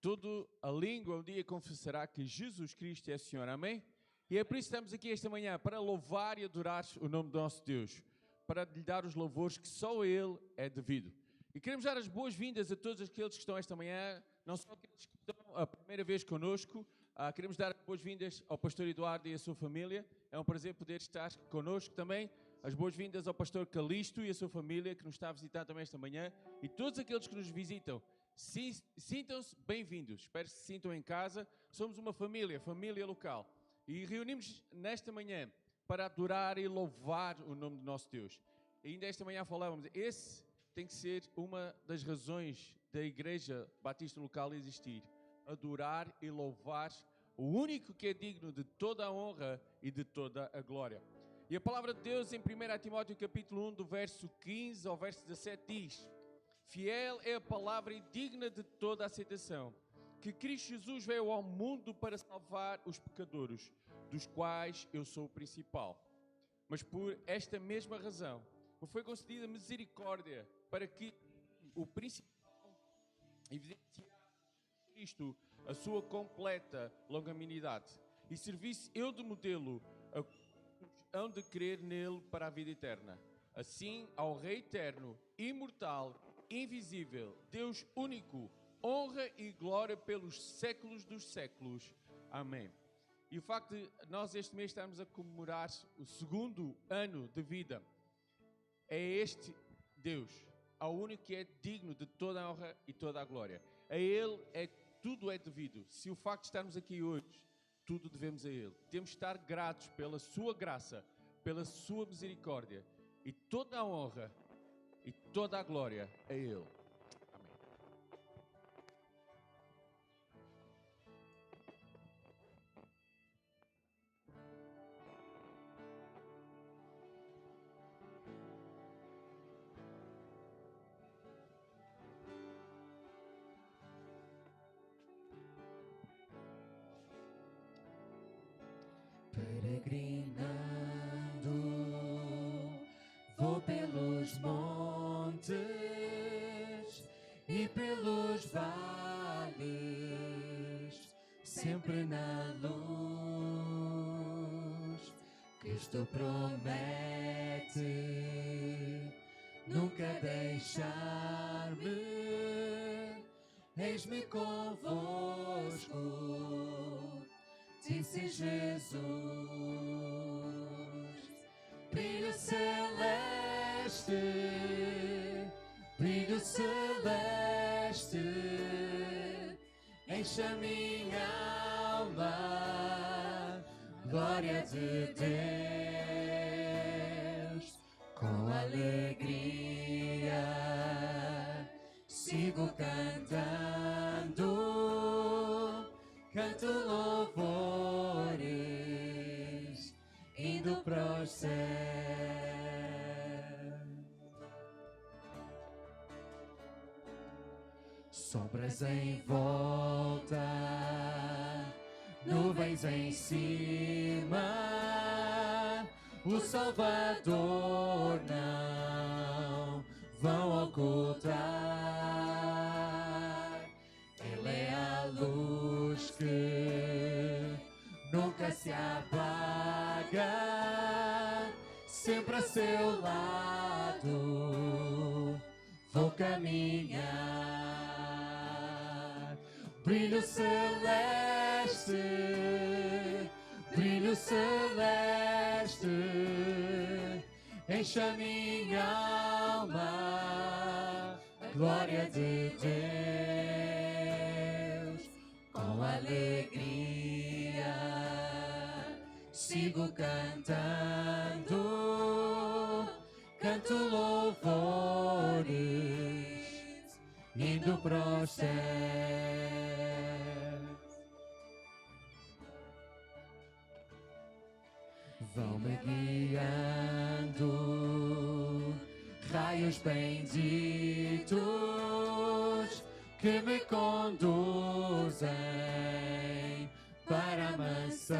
toda a língua um dia confessará que Jesus Cristo é Senhor, amém? E é por isso que estamos aqui esta manhã, para louvar e adorar o nome do nosso Deus, para lhe dar os louvores que só a Ele é devido. E queremos dar as boas-vindas a todos aqueles que estão esta manhã, não só aqueles que estão a primeira vez connosco, queremos dar as boas-vindas ao pastor Eduardo e à sua família, é um prazer poder estar connosco também, as boas-vindas ao pastor Calixto e à sua família, que nos está a visitar também esta manhã, e todos aqueles que nos visitam. Sintam-se bem-vindos, espero que se sintam em casa. Somos uma família local e reunimos nesta manhã para adorar e louvar o nome do nosso Deus. E ainda esta manhã falávamos, esse tem que ser uma das razões da Igreja Batista local existir, adorar e louvar o único que é digno de toda a honra e de toda a glória. E a palavra de Deus em 1 Timóteo capítulo 1, do verso 15 ao verso 17 diz: fiel é a palavra e digna de toda a aceitação, que Cristo Jesus veio ao mundo para salvar os pecadores, dos quais eu sou o principal. Mas por esta mesma razão, me foi concedida misericórdia para que o principal evidenciasse Cristo a sua completa longanimidade e servisse eu de modelo a quantos hão de crer nele para a vida eterna. Assim, ao Rei eterno, imortal, invisível, Deus único, honra e glória pelos séculos dos séculos. Amém. E o facto de nós este mês estarmos a comemorar o segundo ano de vida, é este Deus, ao único que é digno de toda a honra e toda a glória. A Ele tudo é devido. Se o facto de estarmos aqui hoje, tudo devemos a Ele. Temos de estar gratos pela sua graça, pela sua misericórdia, e toda a honra e toda a glória a Ele. Amém. Peregrinando, vou pelos montes e pelos vales, sempre na luz. Cristo promete nunca deixar-me, eis-me convosco, disse Jesus. Brilho celeste, brilho celeste, enche a minha alma, glória de Deus. Com alegria sigo cantando, canto louvores, indo para os céus. Sombras em volta, nuvens em cima, o Salvador não vão ocultar. Ele é a luz que nunca se apaga, sempre a seu lado vou caminhar. Brilho celeste, brilho celeste, enche a minha alma, a glória de Deus. Com alegria sigo cantando, canto louvores, indo para os céus. Vão-me guiando raios benditos que me conduzem para a mansão,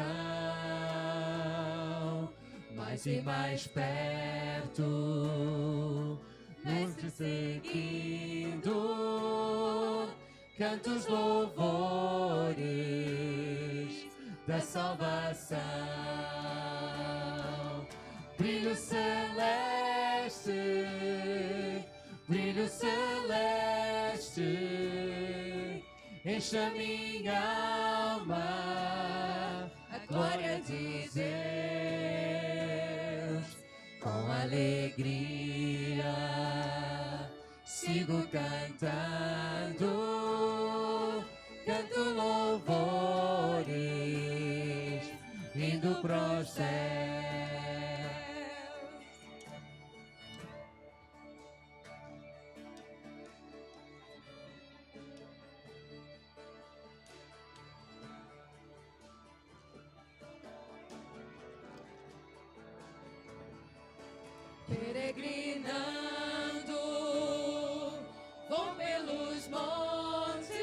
mais e mais perto, nos seguindo, canto os louvores da salvação. Brilho celeste, brilho celeste, enche a minha alma, a glória de Deus. Com alegria sigo cantando, canto louvores, indo pros céus. Peregrinando, vou pelos montes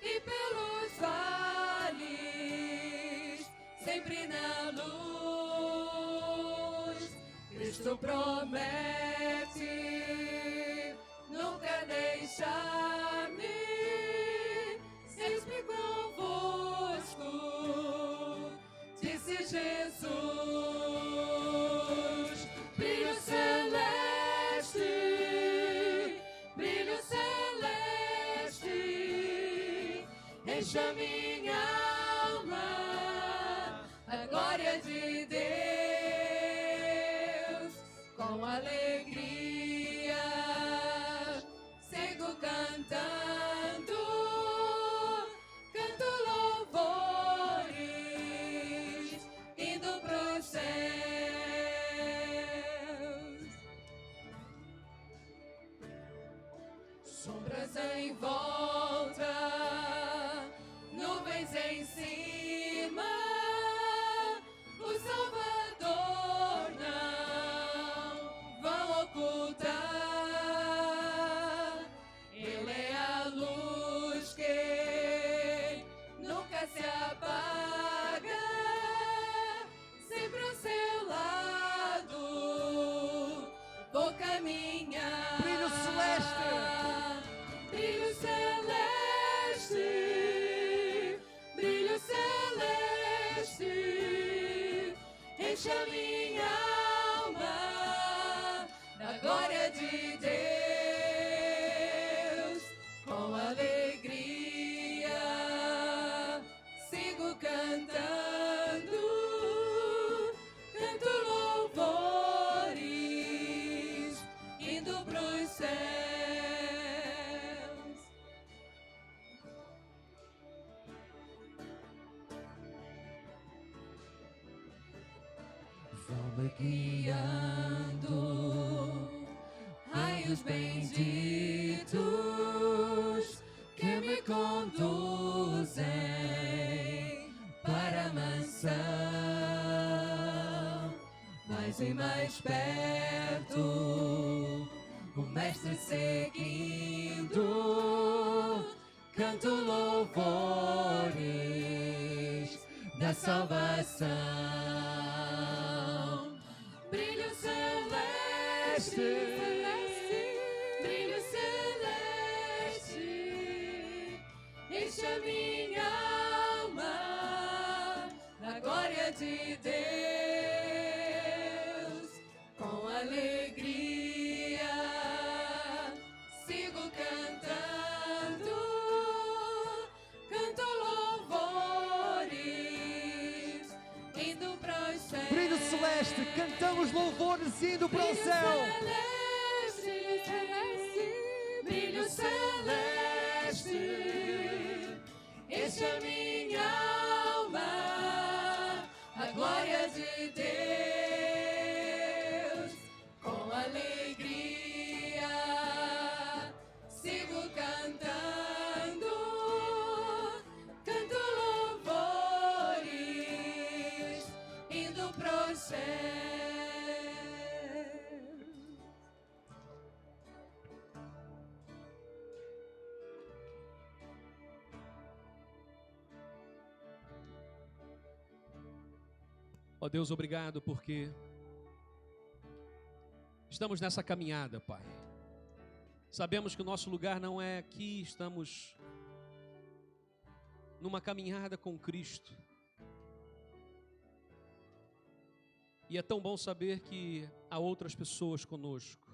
e pelos vales, sempre na luz. Cristo promete nunca deixar-me, eis-me convosco, disse Jesus. Brilho celeste, brilho celeste, enche a minha alma, a glória de Deus. Com alegria sigo cantando, canto louvores, indo pros céus. Sombras em volta, nuvens em cima, o Salvador não vão ocultar. Ele é a luz que nunca se apaga, sempre ao seu lado vou caminhar. Brilho celeste, brilho celeste, brilho celeste, enche a minha alma da glória de Deus. Com alegria sigo cantando, canto louvores, indo pros céus. Vão-me guiando, raios benditos que me conduzem para a mansão. Mais e mais perto, o Mestre seguindo, canto louvores da salvação. Brilho celeste, brilho celeste, enche a minha alma na glória de Deus. Com alegria sigo cantando, canto louvores, indo pros céus. brilho celeste, cantamos louvores indo para o céu. Brilho celeste, enche a minha alma, a glória de Deus. Com alegria sigo cantando, canto louvores, indo pros céus. Ó Deus, obrigado porque estamos nessa caminhada, Pai. Sabemos que o nosso lugar não é aqui, estamos numa caminhada com Cristo. E é tão bom saber que há outras pessoas conosco.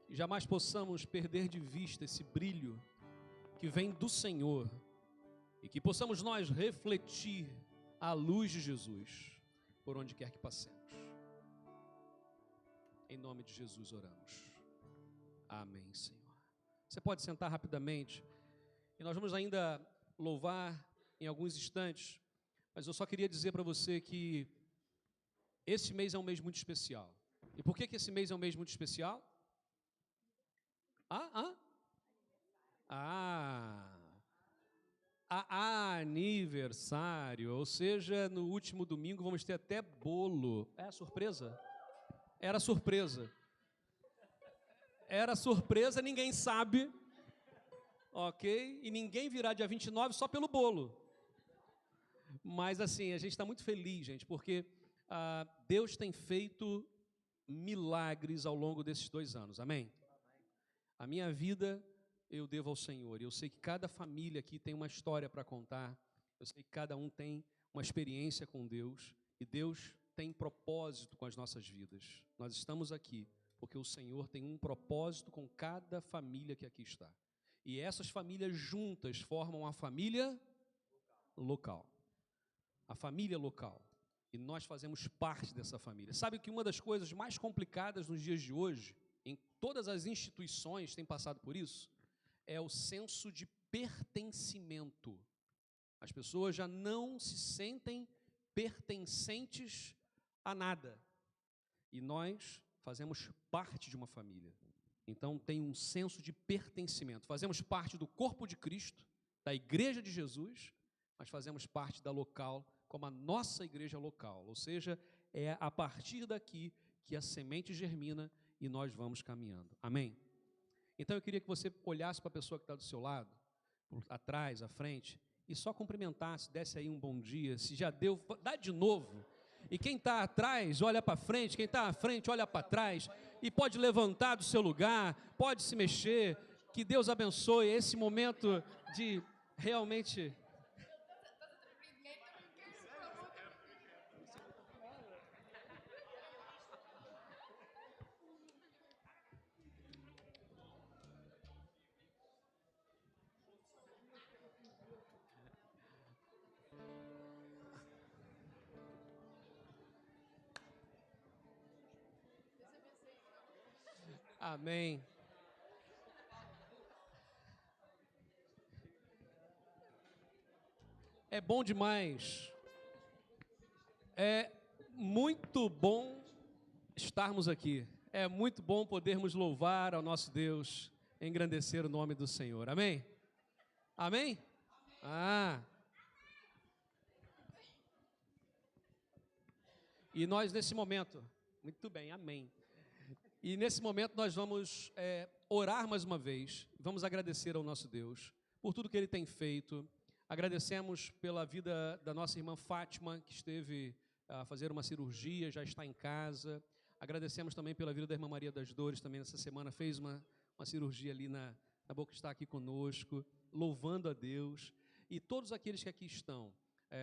E jamais possamos perder de vista esse brilho que vem do Senhor. E que possamos nós refletir a luz de Jesus por onde quer que passemos. Em nome de Jesus oramos. Amém, Senhor. Você pode sentar rapidamente. E nós vamos ainda louvar em alguns instantes. Mas eu só queria dizer para você que esse mês é um mês muito especial. E por que esse mês é um mês muito especial? Aniversário. Ou seja, no último domingo vamos ter até bolo. É surpresa? Era surpresa. Era surpresa, ninguém sabe. Ok? E ninguém virá dia 29 só pelo bolo. Mas assim, a gente está muito feliz, gente, porque Deus tem feito milagres ao longo desses 2 anos, amém? A minha vida eu devo ao Senhor, e eu sei que cada família aqui tem uma história para contar, eu sei que cada um tem uma experiência com Deus, e Deus tem propósito com as nossas vidas. Nós estamos aqui porque o Senhor tem um propósito com cada família que aqui está. E essas famílias juntas formam a família local. A família local, e nós fazemos parte dessa família. Sabe que uma das coisas mais complicadas nos dias de hoje, em todas as instituições têm passado por isso, é o senso de pertencimento. As pessoas já não se sentem pertencentes a nada, e nós fazemos parte de uma família. Então tem um senso de pertencimento. Fazemos parte do corpo de Cristo, da igreja de Jesus, mas fazemos parte da local, como a nossa igreja local, ou seja, é a partir daqui que a semente germina e nós vamos caminhando, amém? Então eu queria que você olhasse para a pessoa que está do seu lado, atrás, à frente, e só cumprimentasse, desse aí um bom dia, se já deu, dá de novo, e quem está atrás, olha para frente, quem está à frente, olha para trás, e pode levantar do seu lugar, pode se mexer, que Deus abençoe esse momento de realmente... Amém. É bom demais. É muito bom estarmos aqui. É muito bom podermos louvar ao nosso Deus, engrandecer o nome do Senhor. Amém? Amém? E nós nesse momento, muito bem, amém. E nesse momento nós vamos orar mais uma vez, vamos agradecer ao nosso Deus por tudo que Ele tem feito. Agradecemos pela vida da nossa irmã Fátima, que esteve a fazer uma cirurgia, já está em casa. Agradecemos também pela vida da irmã Maria das Dores, também nessa semana fez uma cirurgia ali na boca, está aqui conosco, louvando a Deus. E todos aqueles que aqui estão.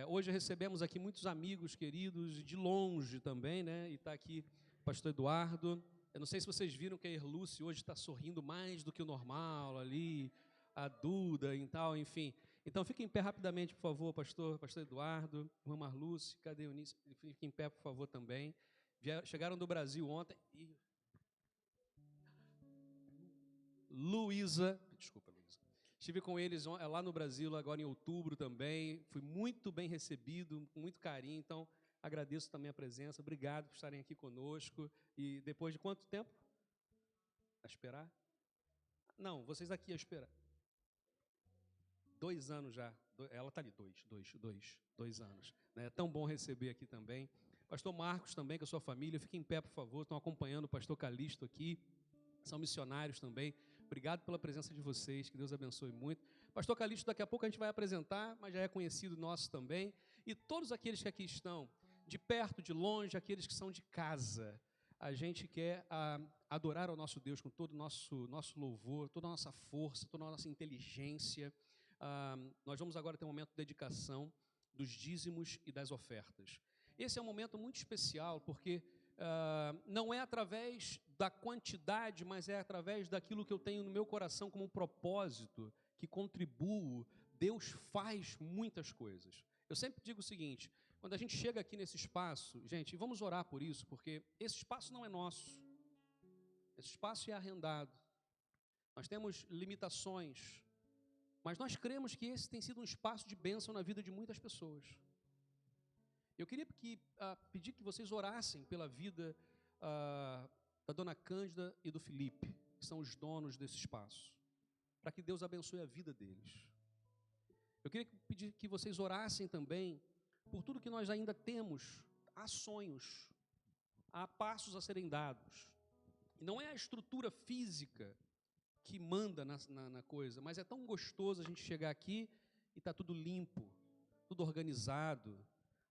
Hoje recebemos aqui muitos amigos queridos, de longe também, né? E está aqui o pastor Eduardo. Eu não sei se vocês viram que a Erluce hoje está sorrindo mais do que o normal ali, a Duda e tal, enfim. Então, fique em pé rapidamente, por favor, pastor Eduardo, irmã Marluce, cadê o Eunice? Fique em pé, por favor, também. Chegaram do Brasil ontem. Luísa, desculpa, Luísa. Estive com eles lá no Brasil, agora em outubro também. Fui muito bem recebido, com muito carinho, então... Agradeço também a presença, obrigado por estarem aqui conosco. E depois de quanto tempo? A esperar? Não, vocês aqui a esperar. 2 anos já. Ela está ali, 2 anos. É tão bom receber aqui também. Pastor Marcos também, com a sua família, fiquem em pé, por favor. Estão acompanhando o pastor Calixto aqui. São missionários também. Obrigado pela presença de vocês, que Deus abençoe muito. Pastor Calixto, daqui a pouco a gente vai apresentar, mas já é conhecido nosso também. E todos aqueles que aqui estão, de perto, de longe, aqueles que são de casa. a gente quer adorar ao nosso Deus com todo o nosso louvor, toda a nossa força, toda a nossa inteligência. Nós vamos agora ter um momento de dedicação dos dízimos e das ofertas. Esse é um momento muito especial, porque não é através da quantidade, mas é através daquilo que eu tenho no meu coração como um propósito, que contribuo. Deus faz muitas coisas. Eu sempre digo o seguinte: quando a gente chega aqui nesse espaço, gente, vamos orar por isso, porque esse espaço não é nosso. Esse espaço é arrendado. Nós temos limitações, mas nós cremos que esse tem sido um espaço de bênção na vida de muitas pessoas. Eu queria pedir que vocês orassem pela vida da dona Cândida e do Felipe, que são os donos desse espaço, para que Deus abençoe a vida deles. Eu queria pedir que vocês orassem também por tudo que nós ainda temos. Há sonhos, há passos a serem dados. E não é a estrutura física que manda na coisa, mas é tão gostoso a gente chegar aqui e está tudo limpo, tudo organizado,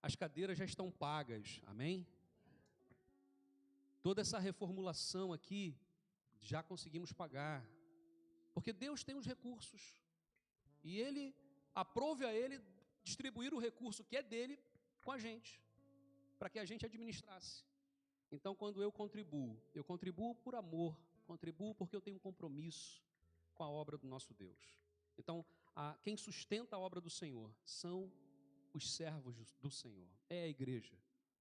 as cadeiras já estão pagas, amém? Toda essa reformulação aqui já conseguimos pagar, porque Deus tem os recursos e Ele aprove a Ele distribuir o recurso que é dele com a gente, para que a gente administrasse. Então, quando eu contribuo por amor, contribuo porque eu tenho um compromisso com a obra do nosso Deus. Então, quem sustenta a obra do Senhor são os servos do Senhor, é a igreja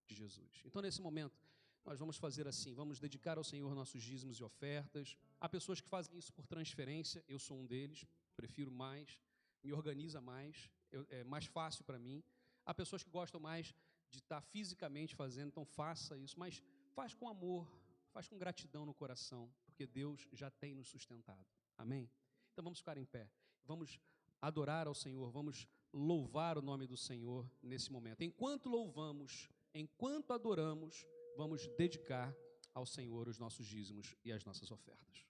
de Jesus. Então, nesse momento, nós vamos fazer assim, vamos dedicar ao Senhor nossos dízimos e ofertas. Há pessoas que fazem isso por transferência, eu sou um deles, prefiro mais, me organiza mais, é mais fácil para mim. Há pessoas que gostam mais de estar fisicamente fazendo, então faça isso, mas faz com amor, faz com gratidão no coração, porque Deus já tem nos sustentado. Amém? Então vamos ficar em pé, vamos adorar ao Senhor, vamos louvar o nome do Senhor nesse momento. Enquanto louvamos, enquanto adoramos, vamos dedicar ao Senhor os nossos dízimos e as nossas ofertas.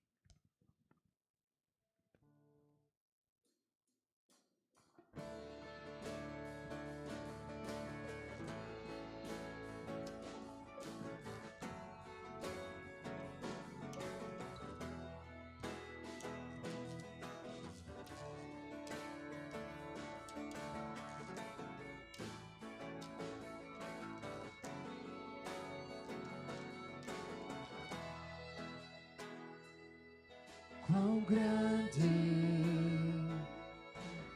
Quão grande,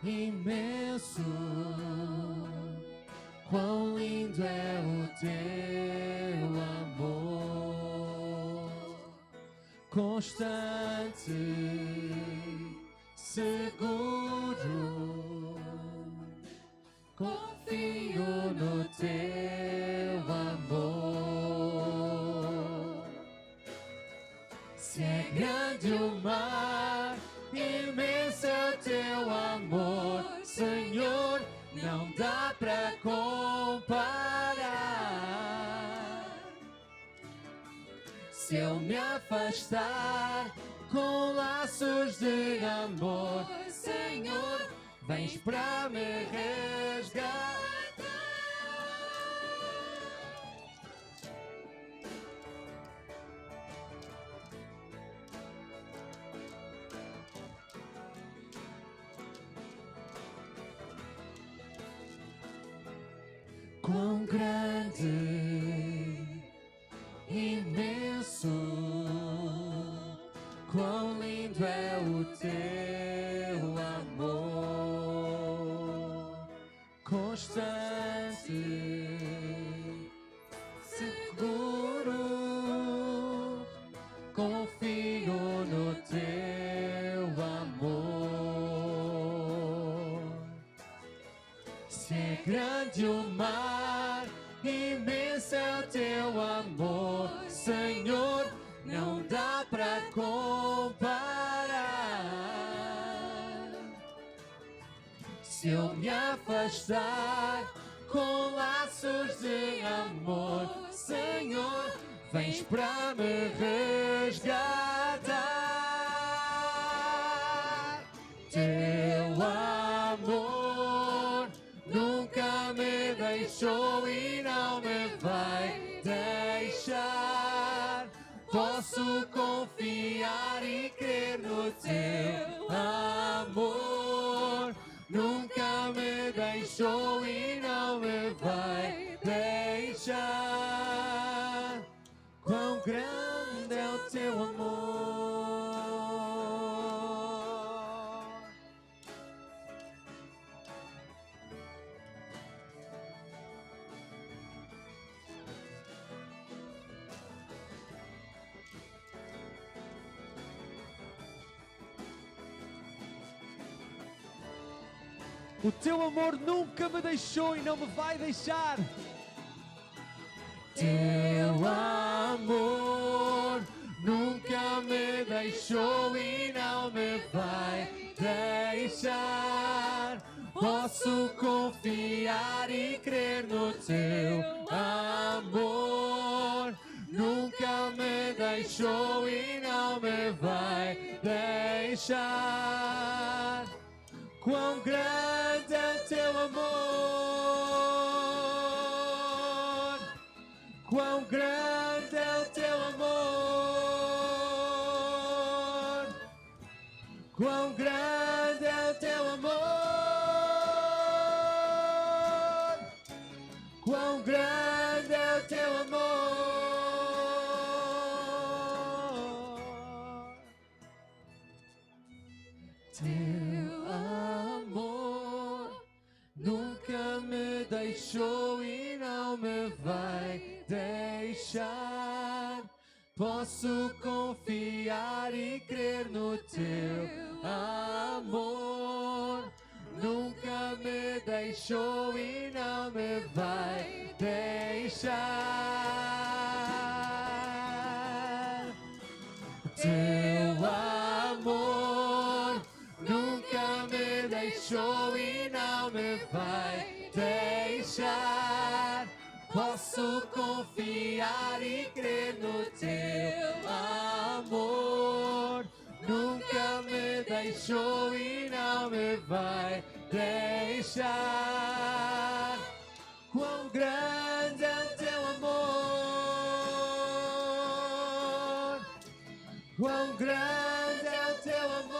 imenso, quão lindo é o teu amor, constante, seguro, confio no teu amor. Se é grande o mar, imenso é o teu amor, Senhor, não dá pra comparar. Se eu me afastar com laços de amor, Senhor, vens pra me resgatar. Quão grande, imenso, quão lindo é o teu amor, constante, seguro, confio no teu amor. Se é grande o mar, imenso é o teu amor, Senhor, não dá pra comparar. Se eu me afastar com laços de amor, Senhor, vens pra me resgatar. Teu amor nunca me deixou e não me vai deixar. posso confiar e crer no teu amor. Nunca me deixou e não me vai deixar. Quão grande é o teu amor. O teu amor nunca me deixou e não me vai deixar. Teu amor nunca me deixou e não me vai deixar. Posso confiar e crer no teu amor. Nunca me deixou e não me vai deixar. Quão grande é o teu amor. Quão grande é o teu amor. Quão grande é o teu amor. Quão grande é o teu amor. Teu amor nunca me deixou e não me vai deixar. Posso confiar e crer no teu amor. Nunca me deixou e não me vai deixar. Teu amor nunca me deixou e não me vai deixar. Posso confiar e crer no teu amor. Nunca me deixou e não me vai deixar. Quão grande é o teu amor. Quão grande é o teu amor.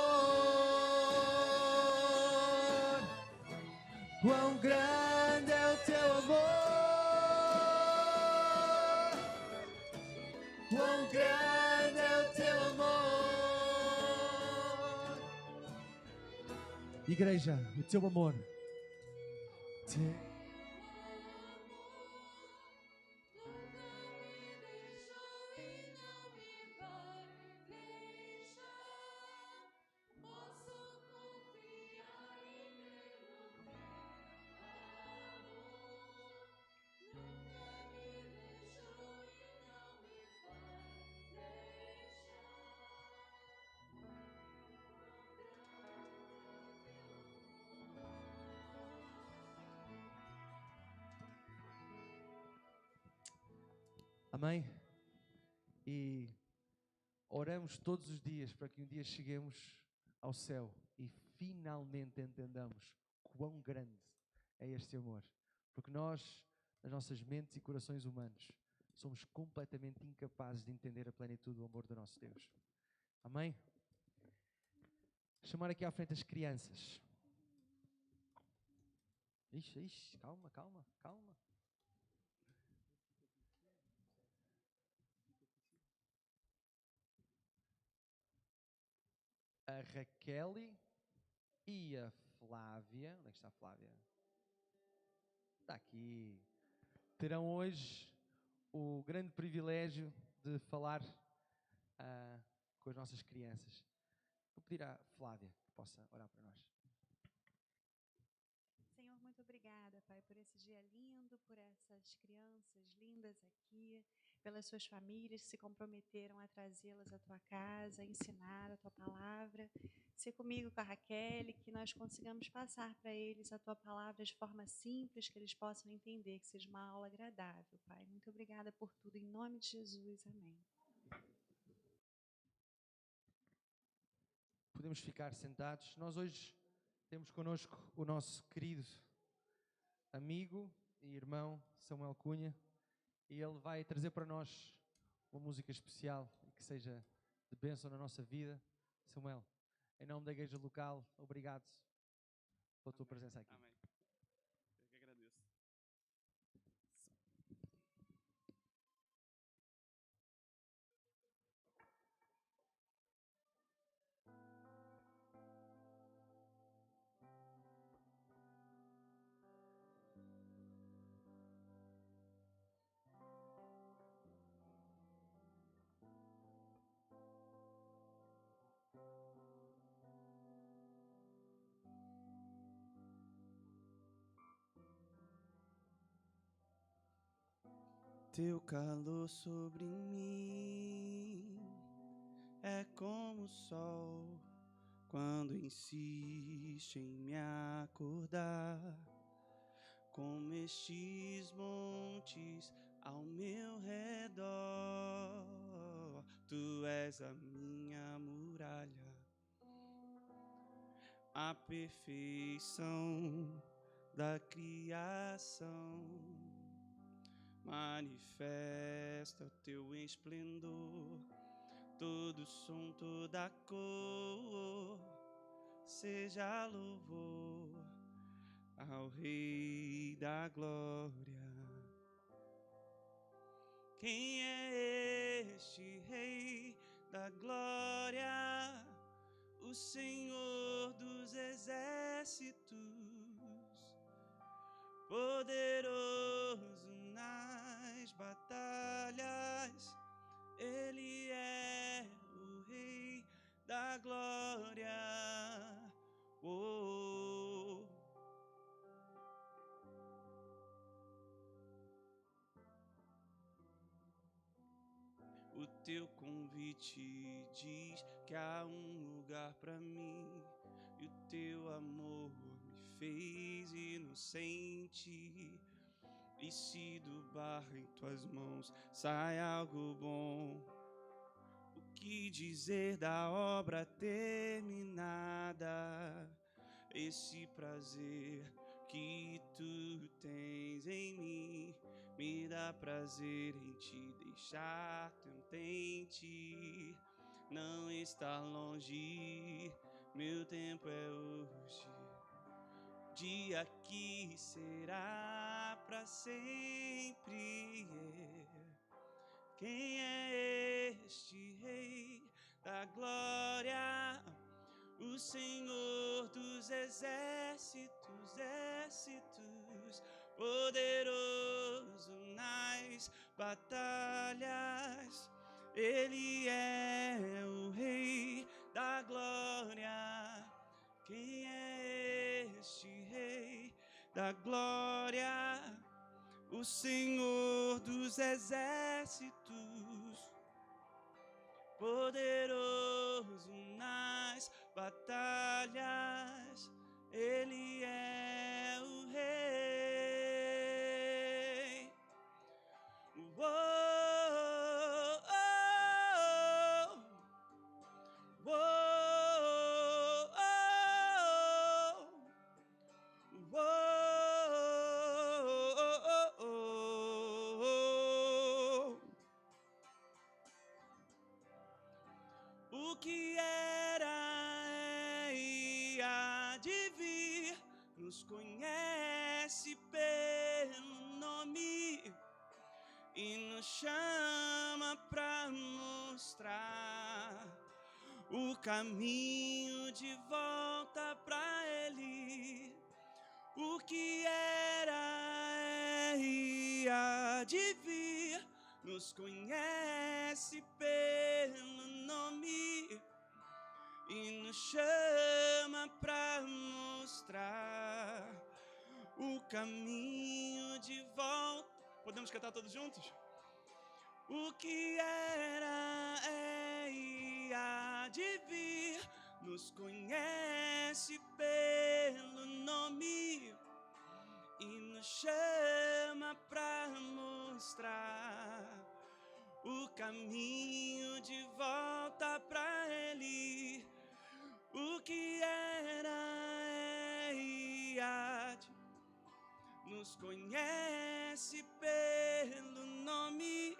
Quão grande é o teu amor. Quão grande é o teu amor. Igreja, o teu amor. Amém? E oramos todos os dias para que um dia cheguemos ao céu e finalmente entendamos quão grande é este amor. Porque nós, nas nossas mentes e corações humanos, somos completamente incapazes de entender a plenitude do amor do nosso Deus. Amém? Chamar aqui à frente as crianças. Ixi, calma. A Raquel e a Flávia. Onde é que está a Flávia? Está aqui. Terão hoje o grande privilégio de falar com as nossas crianças. Vou pedir à Flávia que possa orar para nós. Senhor, muito obrigada, Pai, por esse dia lindo, por essas crianças lindas aqui, pelas suas famílias que se comprometeram a trazê-las à tua casa, a ensinar a tua palavra. Se comigo, com a Raquel, que nós consigamos passar para eles a tua palavra de forma simples, que eles possam entender, que seja uma aula agradável, Pai. Muito obrigada por tudo, em nome de Jesus, amém. Podemos ficar sentados. Nós hoje temos connosco o nosso querido amigo e irmão Samuel Cunha, e ele vai trazer para nós uma música especial. que seja de bênção na nossa vida. Samuel, em nome da igreja local, obrigado pela tua presença aqui. Amém. Eu que agradeço. Teu calor sobre mim é como o sol quando insiste em me acordar, como estes montes ao meu redor. Tu és a minha muralha, a perfeição da criação. Manifesta o teu esplendor, todo som, toda cor, seja louvor ao Rei da Glória. Quem é este Rei da Glória? O Senhor dos exércitos, poderoso nas batalhas, Ele é o Rei da Glória. Oh. O teu convite diz que há um lugar para mim, e o teu amor me fez inocente. E se do barro em tuas mãos sai algo bom, o que dizer da obra terminada? Esse prazer que tu tens em mim me dá prazer em te deixar contente. Não está longe, meu tempo é hoje, dia que será para sempre. Quem é este Rei da Glória? O Senhor dos exércitos, poderoso nas batalhas, Ele é o Rei da Glória. Quem é este Rei da Glória? O Senhor dos exércitos, poderoso nas batalhas, Ele é o Rei. Oh, oh, oh, oh, oh, oh, oh. O que era e há de vir, nos conhece pelo nome e nos chama pra mostrar o caminho de volta pra Ele. O que era e há de vir, nos conhece pelo nome e nos chama pra mostrar o caminho de volta. Podemos cantar todos juntos? O que era e há de vir, nos conhece pelo nome e nos chama pra mostrar o caminho de volta pra Ele. O que era e há de, nos conhece pelo nome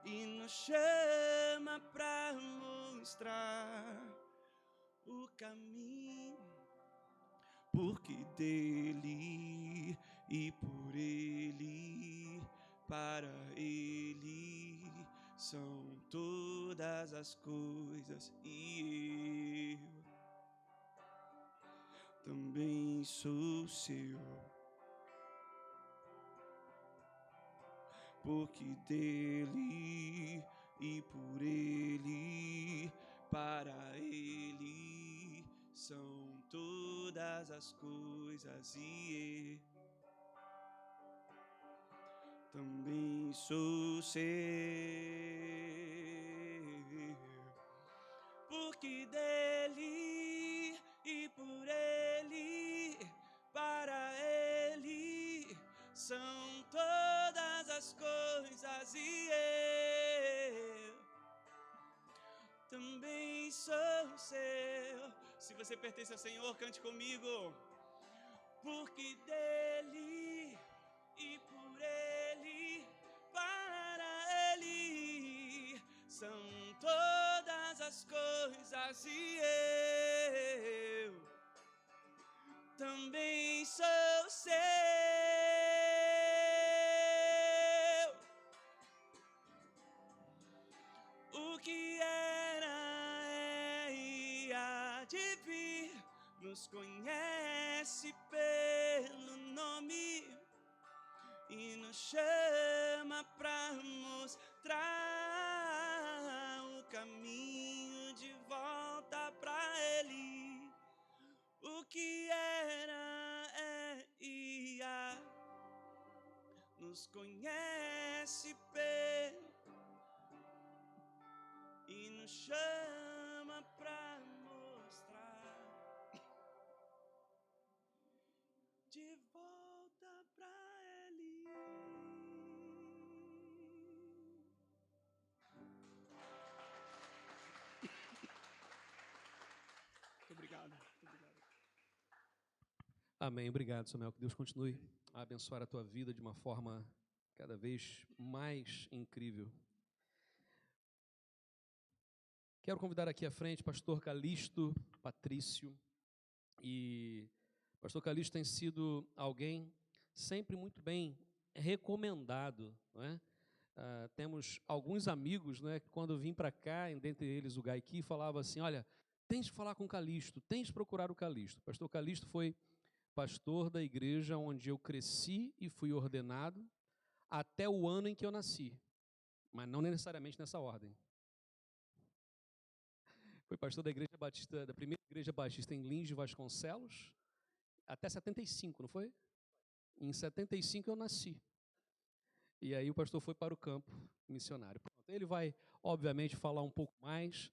e nos chama chama pra mostrar o caminho, porque dele e por ele, para ele são todas as coisas, e eu também sou seu, porque dele e por ele, para ele são todas as coisas, e eu também sou seu, porque dele e por ele, para ele são todas as coisas, e eu também sou seu. Se você pertence ao Senhor, cante comigo. Porque dele e por ele, para ele são todas as coisas, e eu também sou seu. O que era é e há de vir, nos conhece pelo nome e nos chama pra mostrar o caminho de volta pra ele. O que era é e há, nos conhece pelo e nos chama pra mostrar de volta pra ele. Muito obrigado. Amém. Obrigado, Samuel. Que Deus continue a abençoar a tua vida de uma forma cada vez mais incrível. Quero convidar aqui à frente pastor Calixto Patrício. E pastor Calixto tem sido alguém sempre muito bem recomendado, não é? Temos alguns amigos, né, que quando eu vim para cá, dentre eles o Gaiki, falava assim, olha, tens que falar com o Calixto, tens que procurar o Calixto. Pastor Calixto foi pastor da igreja onde eu cresci e fui ordenado até o ano em que eu nasci, mas não necessariamente nessa ordem. Foi pastor da igreja batista, da primeira igreja batista em Lins de Vasconcelos, até 75, não foi? Em 75 eu nasci. E aí o pastor foi para o campo missionário. Pronto, ele vai, obviamente, falar um pouco mais,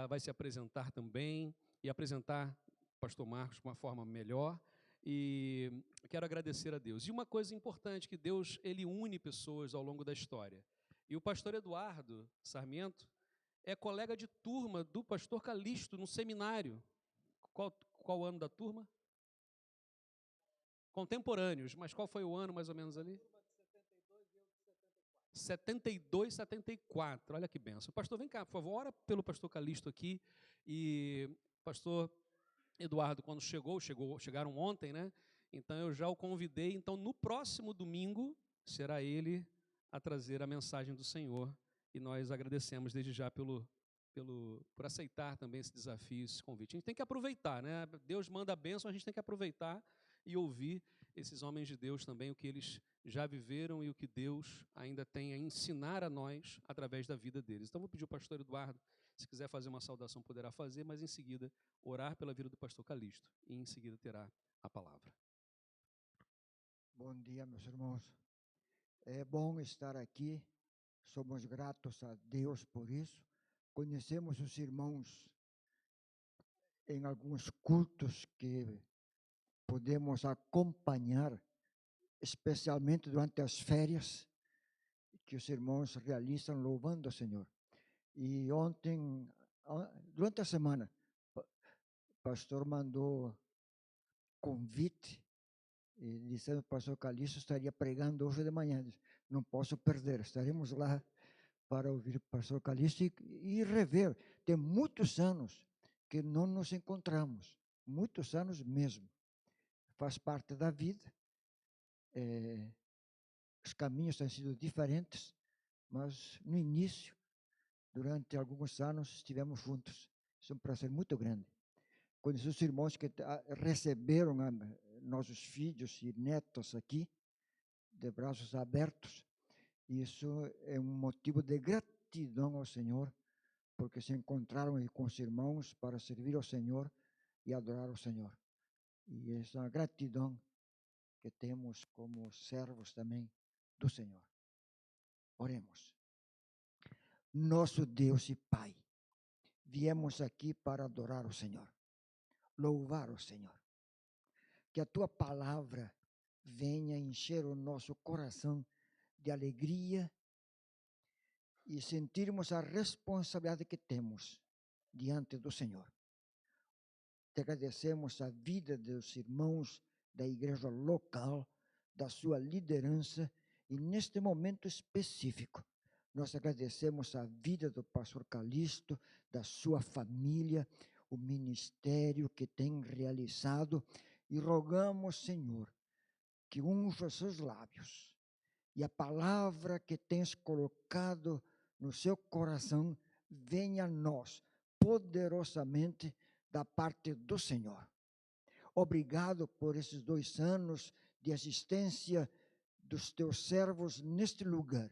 vai se apresentar também e apresentar o pastor Marcos de uma forma melhor. E quero agradecer a Deus. E uma coisa importante, que Deus, ele une pessoas ao longo da história. E o pastor Eduardo Sarmiento é colega de turma do pastor Calixto no seminário. Qual ano da turma? Contemporâneos, mas qual foi o ano mais ou menos ali? 72, 74, olha que benção. Pastor, vem cá, por favor, ora pelo pastor Calixto aqui. E pastor Eduardo, quando chegaram ontem, né? Então eu já o convidei. Então no próximo domingo será ele a trazer a mensagem do Senhor. E nós agradecemos desde já por aceitar também esse desafio, esse convite. A gente tem que aproveitar, né? Deus manda a bênção, a gente tem que aproveitar e ouvir esses homens de Deus também, o que eles já viveram e o que Deus ainda tem a ensinar a nós através da vida deles. Então vou pedir ao pastor Eduardo, se quiser fazer uma saudação, poderá fazer, mas em seguida orar pela vida do pastor Calixto e em seguida terá a palavra. Bom dia, meus irmãos. É bom estar aqui. Somos gratos a Deus por isso. Conhecemos os irmãos em alguns cultos que podemos acompanhar, especialmente durante as férias, que os irmãos realizam louvando o Senhor. E ontem, durante a semana, o pastor mandou convite, e dizendo que o pastor Calixto estaria pregando hoje de manhã. Não posso perder, estaremos lá para ouvir o pastor Calixto e rever. Tem muitos anos que não nos encontramos, muitos anos mesmo. Faz parte da vida. Os caminhos têm sido diferentes, mas no início, durante alguns anos, estivemos juntos. Isso é um prazer muito grande. Conheci os irmãos que receberam nossos filhos e netos aqui, de braços abertos. Isso é um motivo de gratidão ao Senhor, porque se encontraram aí com os irmãos para servir ao Senhor e adorar ao Senhor. E essa é uma gratidão que temos como servos também do Senhor. Oremos. Nosso Deus e Pai, viemos aqui para adorar o Senhor, louvar o Senhor. Que a Tua palavra venha encher o nosso coração de alegria e sentirmos a responsabilidade que temos diante do Senhor. Te agradecemos a vida dos irmãos da igreja local, da sua liderança, e neste momento específico, nós agradecemos a vida do pastor Calixto, da sua família, o ministério que tem realizado, e rogamos, Senhor, que unja os seus lábios, e a palavra que tens colocado no seu coração venha a nós poderosamente da parte do Senhor. Obrigado por esses 2 anos de assistência dos teus servos neste lugar,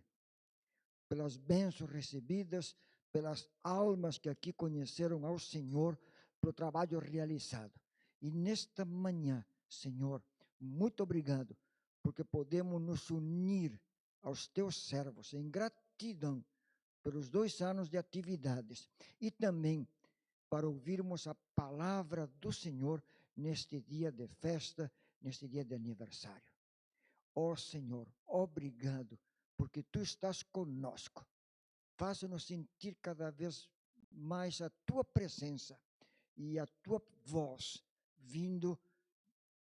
pelas bênçãos recebidas, pelas almas que aqui conheceram ao Senhor, pelo trabalho realizado. E nesta manhã, Senhor, muito obrigado, porque podemos nos unir aos teus servos em gratidão pelos 2 anos de atividades e também para ouvirmos a palavra do Senhor neste dia de festa, neste dia de aniversário. Ó Senhor, obrigado, porque Tu estás conosco. Faça-nos sentir cada vez mais a Tua presença e a Tua voz vindo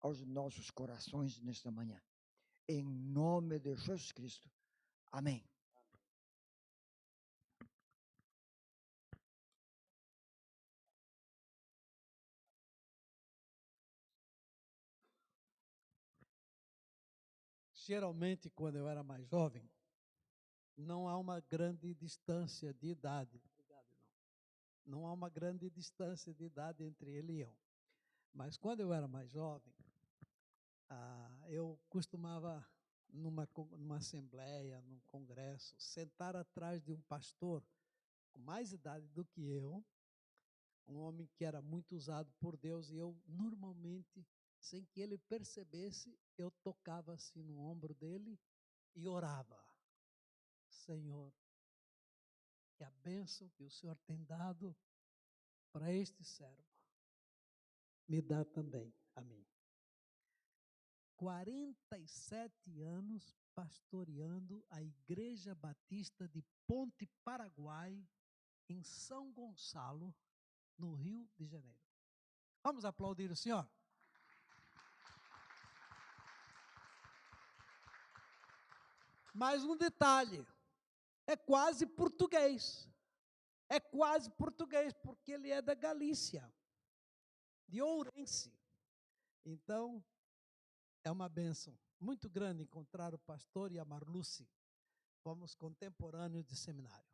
aos nossos corações nesta manhã. Em nome de Jesus Cristo. Amém. Geralmente, quando eu era mais jovem, não há uma grande distância de idade. Não há uma grande distância de idade entre ele e eu. Mas quando eu era mais jovem, eu costumava, numa assembleia, num congresso, sentar atrás de um pastor com mais idade do que eu, um homem que era muito usado por Deus, e eu normalmente, sem que ele percebesse, eu tocava assim no ombro dele e orava. Senhor, que a bênção que o Senhor tem dado para este servo, me dá também a mim. 47 anos pastoreando a Igreja Batista de Ponte Paraguai, em São Gonçalo, no Rio de Janeiro. Vamos aplaudir o Senhor? Mais um detalhe, é quase português. É quase português, porque ele é da Galícia, de Ourense. Então, é uma bênção muito grande encontrar o pastor e a Marluce. Fomos contemporâneos de seminário.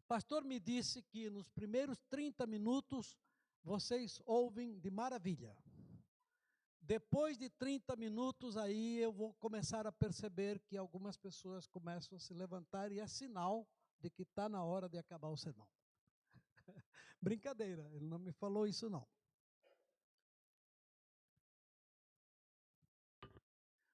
O pastor me disse que nos primeiros 30 minutos vocês ouvem de maravilha. Depois de 30 minutos, aí eu vou começar a perceber que algumas pessoas começam a se levantar, e é sinal de que está na hora de acabar o sermão. Brincadeira, ele não me falou isso não.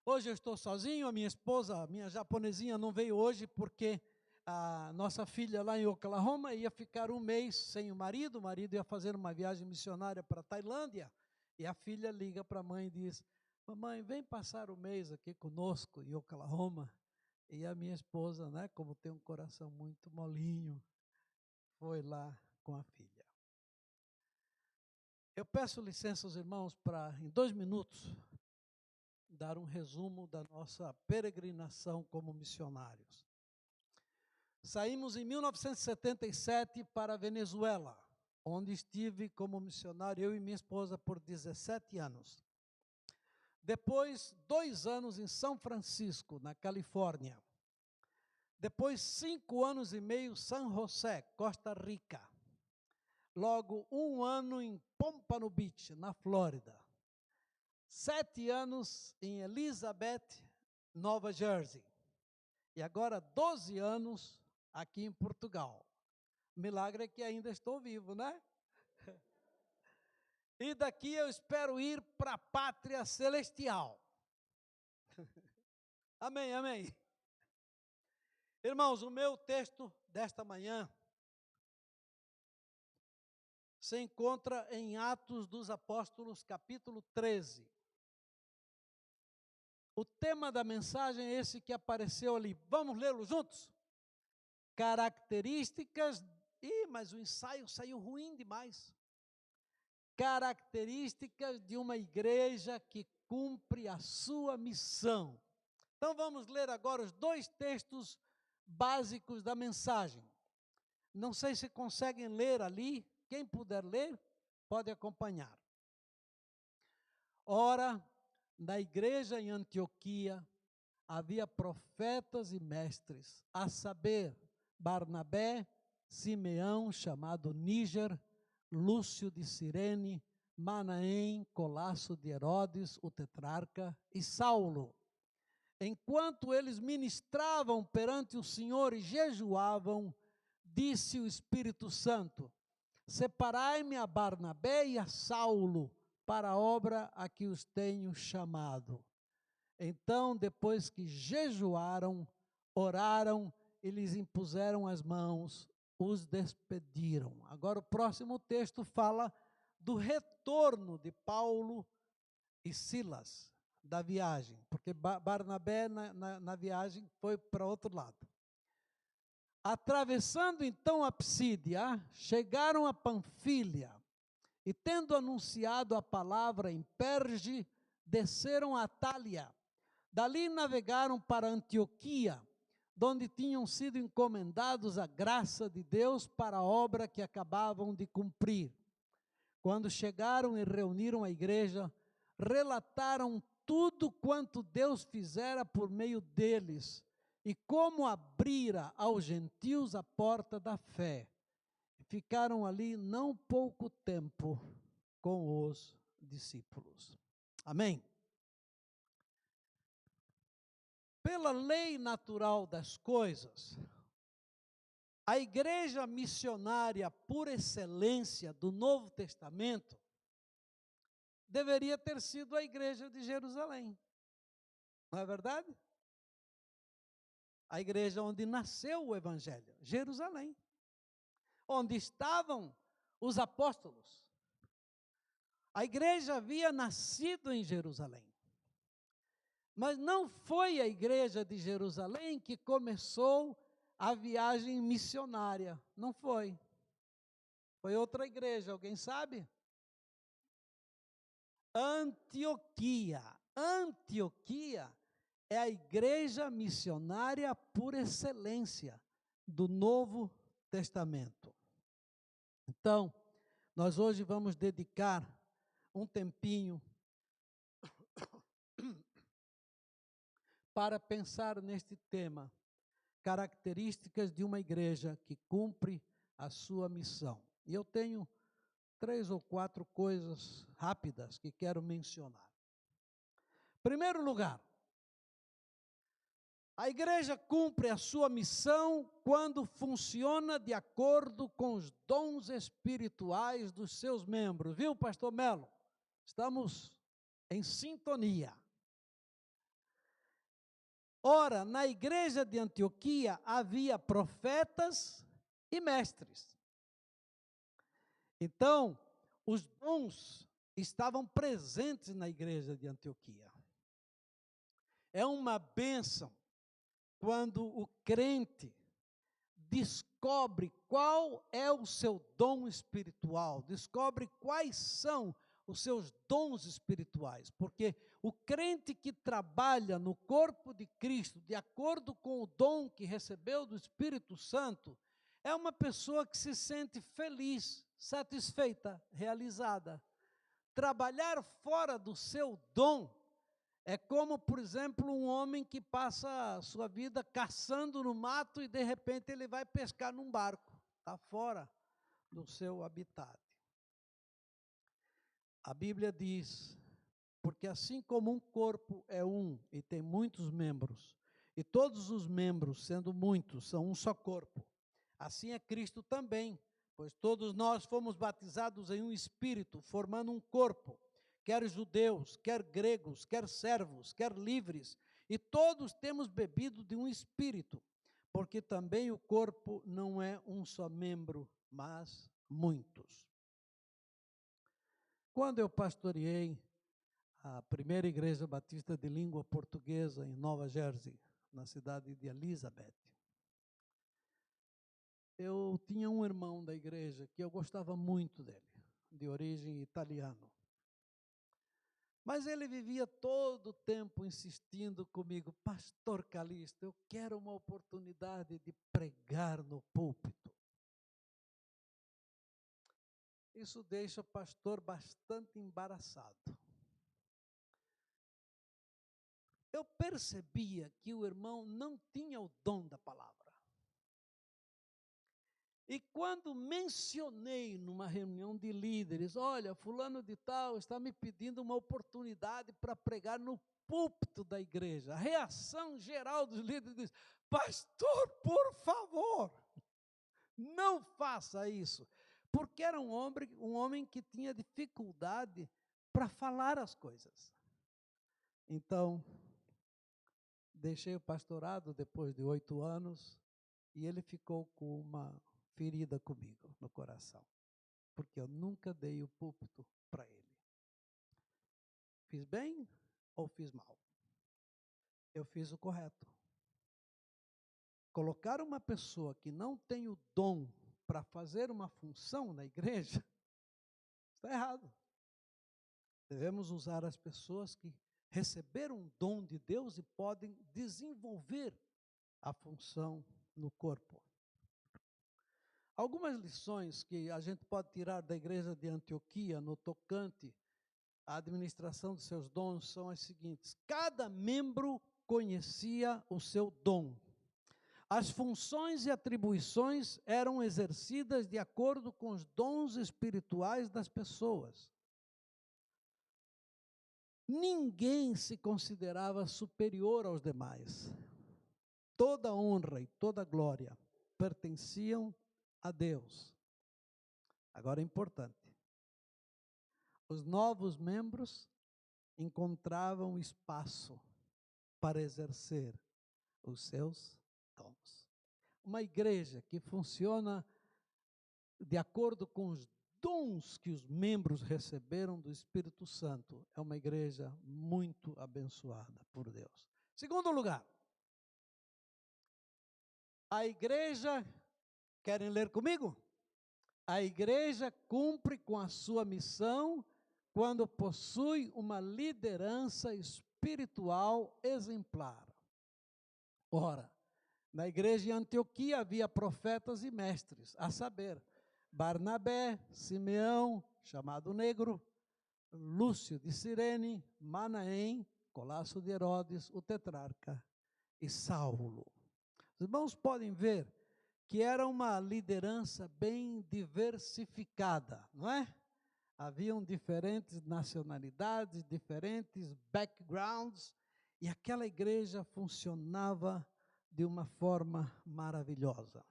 Hoje eu estou sozinho, a minha esposa, a minha japonesinha, não veio hoje porque a nossa filha lá em Oklahoma ia ficar 1 mês sem o marido ia fazer uma viagem missionária para a Tailândia, e a filha liga para a mãe e diz: mamãe, vem passar o mês aqui conosco em Oklahoma. E a minha esposa, né, como tem um coração muito molinho, foi lá com a filha. Eu peço licença aos irmãos para, em 2 minutos, dar um resumo da nossa peregrinação como missionários. Saímos em 1977 para a Venezuela, onde estive como missionário, eu e minha esposa, por 17 anos. Depois, 2 anos em São Francisco, na Califórnia. Depois, 5 anos e meio em San José, Costa Rica. Logo, 1 ano em Pompano Beach, na Flórida. 7 anos em Elizabeth, Nova Jersey. E agora 12 anos aqui em Portugal. Milagre é que ainda estou vivo, né? E daqui eu espero ir para a pátria celestial. Amém, amém. Irmãos, o meu texto desta manhã se encontra em Atos dos Apóstolos, capítulo 13. O tema da mensagem é esse que apareceu ali. Vamos lê-lo juntos? Características... mas o ensaio saiu ruim demais. Características de uma igreja que cumpre a sua missão. Então vamos ler agora os 2 textos básicos da mensagem. Não sei se conseguem ler ali. Quem puder ler, pode acompanhar. Ora, na igreja em Antioquia havia profetas e mestres, a saber, Barnabé, Simeão, chamado Níger, Lúcio de Cirene, Manaém, Colasso de Herodes, o tetrarca, e Saulo. Enquanto eles ministravam perante o Senhor e jejuavam, disse o Espírito Santo: separai-me a Barnabé e a Saulo para a obra a que os tenho chamado. Então, depois que jejuaram, oraram e lhes impuseram as mãos, os despediram. Agora o próximo texto fala do retorno de Paulo e Silas da viagem, porque Barnabé na viagem foi para outro lado. Atravessando então a Psídia, chegaram a Panfilha, e tendo anunciado a palavra em Perge, desceram a Atália. Dali navegaram para Antioquia, donde tinham sido encomendados a graça de Deus para a obra que acabavam de cumprir. Quando chegaram e reuniram a igreja, relataram tudo quanto Deus fizera por meio deles, e como abrira aos gentios a porta da fé. Ficaram ali não pouco tempo com os discípulos. Amém? Pela lei natural das coisas, a igreja missionária por excelência do Novo Testamento deveria ter sido a igreja de Jerusalém. Não é verdade? A igreja onde nasceu o Evangelho, Jerusalém. Onde estavam os apóstolos. A igreja havia nascido em Jerusalém. Mas não foi a igreja de Jerusalém que começou a viagem missionária. Não foi. Foi outra igreja, alguém sabe? Antioquia. Antioquia é a igreja missionária por excelência do Novo Testamento. Então, nós hoje vamos dedicar um tempinho para pensar neste tema, características de uma igreja que cumpre a sua missão. E eu tenho 3 ou 4 coisas rápidas que quero mencionar. Em primeiro lugar, a igreja cumpre a sua missão quando funciona de acordo com os dons espirituais dos seus membros. Viu, pastor Melo? Estamos em sintonia. Ora, na igreja de Antioquia havia profetas e mestres. Então, os dons estavam presentes na igreja de Antioquia. É uma bênção quando o crente descobre qual é o seu dom espiritual, descobre quais são os seus dons espirituais, porque o crente que trabalha no corpo de Cristo, de acordo com o dom que recebeu do Espírito Santo, é uma pessoa que se sente feliz, satisfeita, realizada. Trabalhar fora do seu dom é como, por exemplo, um homem que passa a sua vida caçando no mato e de repente ele vai pescar num barco, está fora do seu habitat. A Bíblia diz, porque assim como um corpo é um e tem muitos membros, e todos os membros, sendo muitos, são um só corpo, assim é Cristo também, pois todos nós fomos batizados em um espírito, formando um corpo, quer judeus, quer gregos, quer servos, quer livres, e todos temos bebido de um espírito, porque também o corpo não é um só membro, mas muitos. Quando eu pastoreei a primeira igreja batista de língua portuguesa em Nova Jersey, na cidade de Elizabeth, eu tinha um irmão da igreja que eu gostava muito dele, de origem italiana. Mas ele vivia todo o tempo insistindo comigo, Pastor Calixto, eu quero uma oportunidade de pregar no púlpito. Isso deixa o pastor bastante embaraçado. Eu percebia que o irmão não tinha o dom da palavra. E quando mencionei numa reunião de líderes, olha, fulano de tal está me pedindo uma oportunidade para pregar no púlpito da igreja. A reação geral dos líderes diz, pastor, por favor, não faça isso. Porque era um homem que tinha dificuldade para falar as coisas. Então, deixei o pastorado depois de 8 anos e ele ficou com uma ferida comigo no coração, porque eu nunca dei o púlpito para ele. Fiz bem ou fiz mal? Eu fiz o correto. Colocar uma pessoa que não tem o dom para fazer uma função na igreja, está errado. Devemos usar as pessoas que receberam um dom de Deus e podem desenvolver a função no corpo. Algumas lições que a gente pode tirar da igreja de Antioquia no tocante à administração de seus dons são as seguintes. Cada membro conhecia o seu dom. As funções e atribuições eram exercidas de acordo com os dons espirituais das pessoas. Ninguém se considerava superior aos demais. Toda honra e toda glória pertenciam a Deus. Agora é importante. Os novos membros encontravam espaço para exercer os seus dons. Uma igreja que funciona de acordo com os dons que os membros receberam do Espírito Santo é uma igreja muito abençoada por Deus. Segundo lugar, a igreja, querem ler comigo? A igreja cumpre com a sua missão quando possui uma liderança espiritual exemplar. Ora, na igreja de Antioquia havia profetas e mestres, a saber, Barnabé, Simeão, chamado Negro, Lúcio de Cirene, Manaém, Colasso de Herodes, o tetrarca, e Saulo. Os irmãos podem ver que era uma liderança bem diversificada, não é? Haviam diferentes nacionalidades, diferentes backgrounds, e aquela igreja funcionava de uma forma maravilhosa.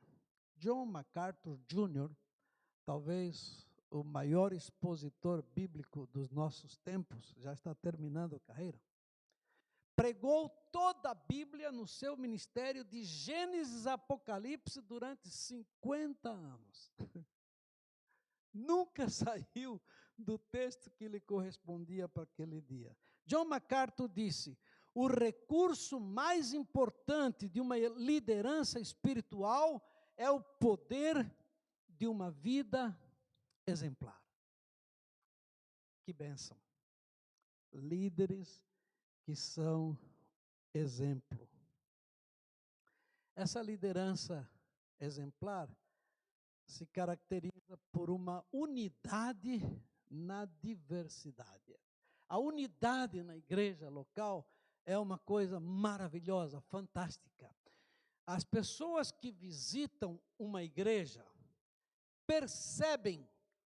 John MacArthur Jr., talvez o maior expositor bíblico dos nossos tempos, já está terminando a carreira, pregou toda a Bíblia no seu ministério de Gênesis a Apocalipse durante 50 anos. Nunca saiu do texto que lhe correspondia para aquele dia. John MacArthur disse, o recurso mais importante de uma liderança espiritual é o poder de uma vida exemplar. Que bênção. Líderes que são exemplo. Essa liderança exemplar se caracteriza por uma unidade na diversidade. A unidade na igreja local é uma coisa maravilhosa, fantástica. As pessoas que visitam uma igreja percebem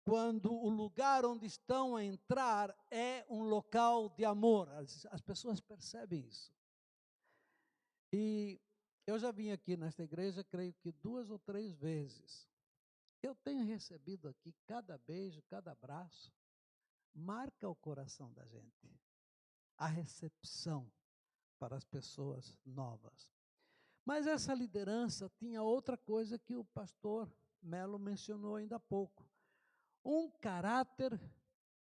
quando o lugar onde estão a entrar é um local de amor. As pessoas percebem isso. E eu já vim aqui nesta igreja, creio que 2 ou 3 vezes. Eu tenho recebido aqui cada beijo, cada abraço, marca o coração da gente. A recepção para as pessoas novas. Mas essa liderança tinha outra coisa que o pastor Melo mencionou ainda há pouco. Um caráter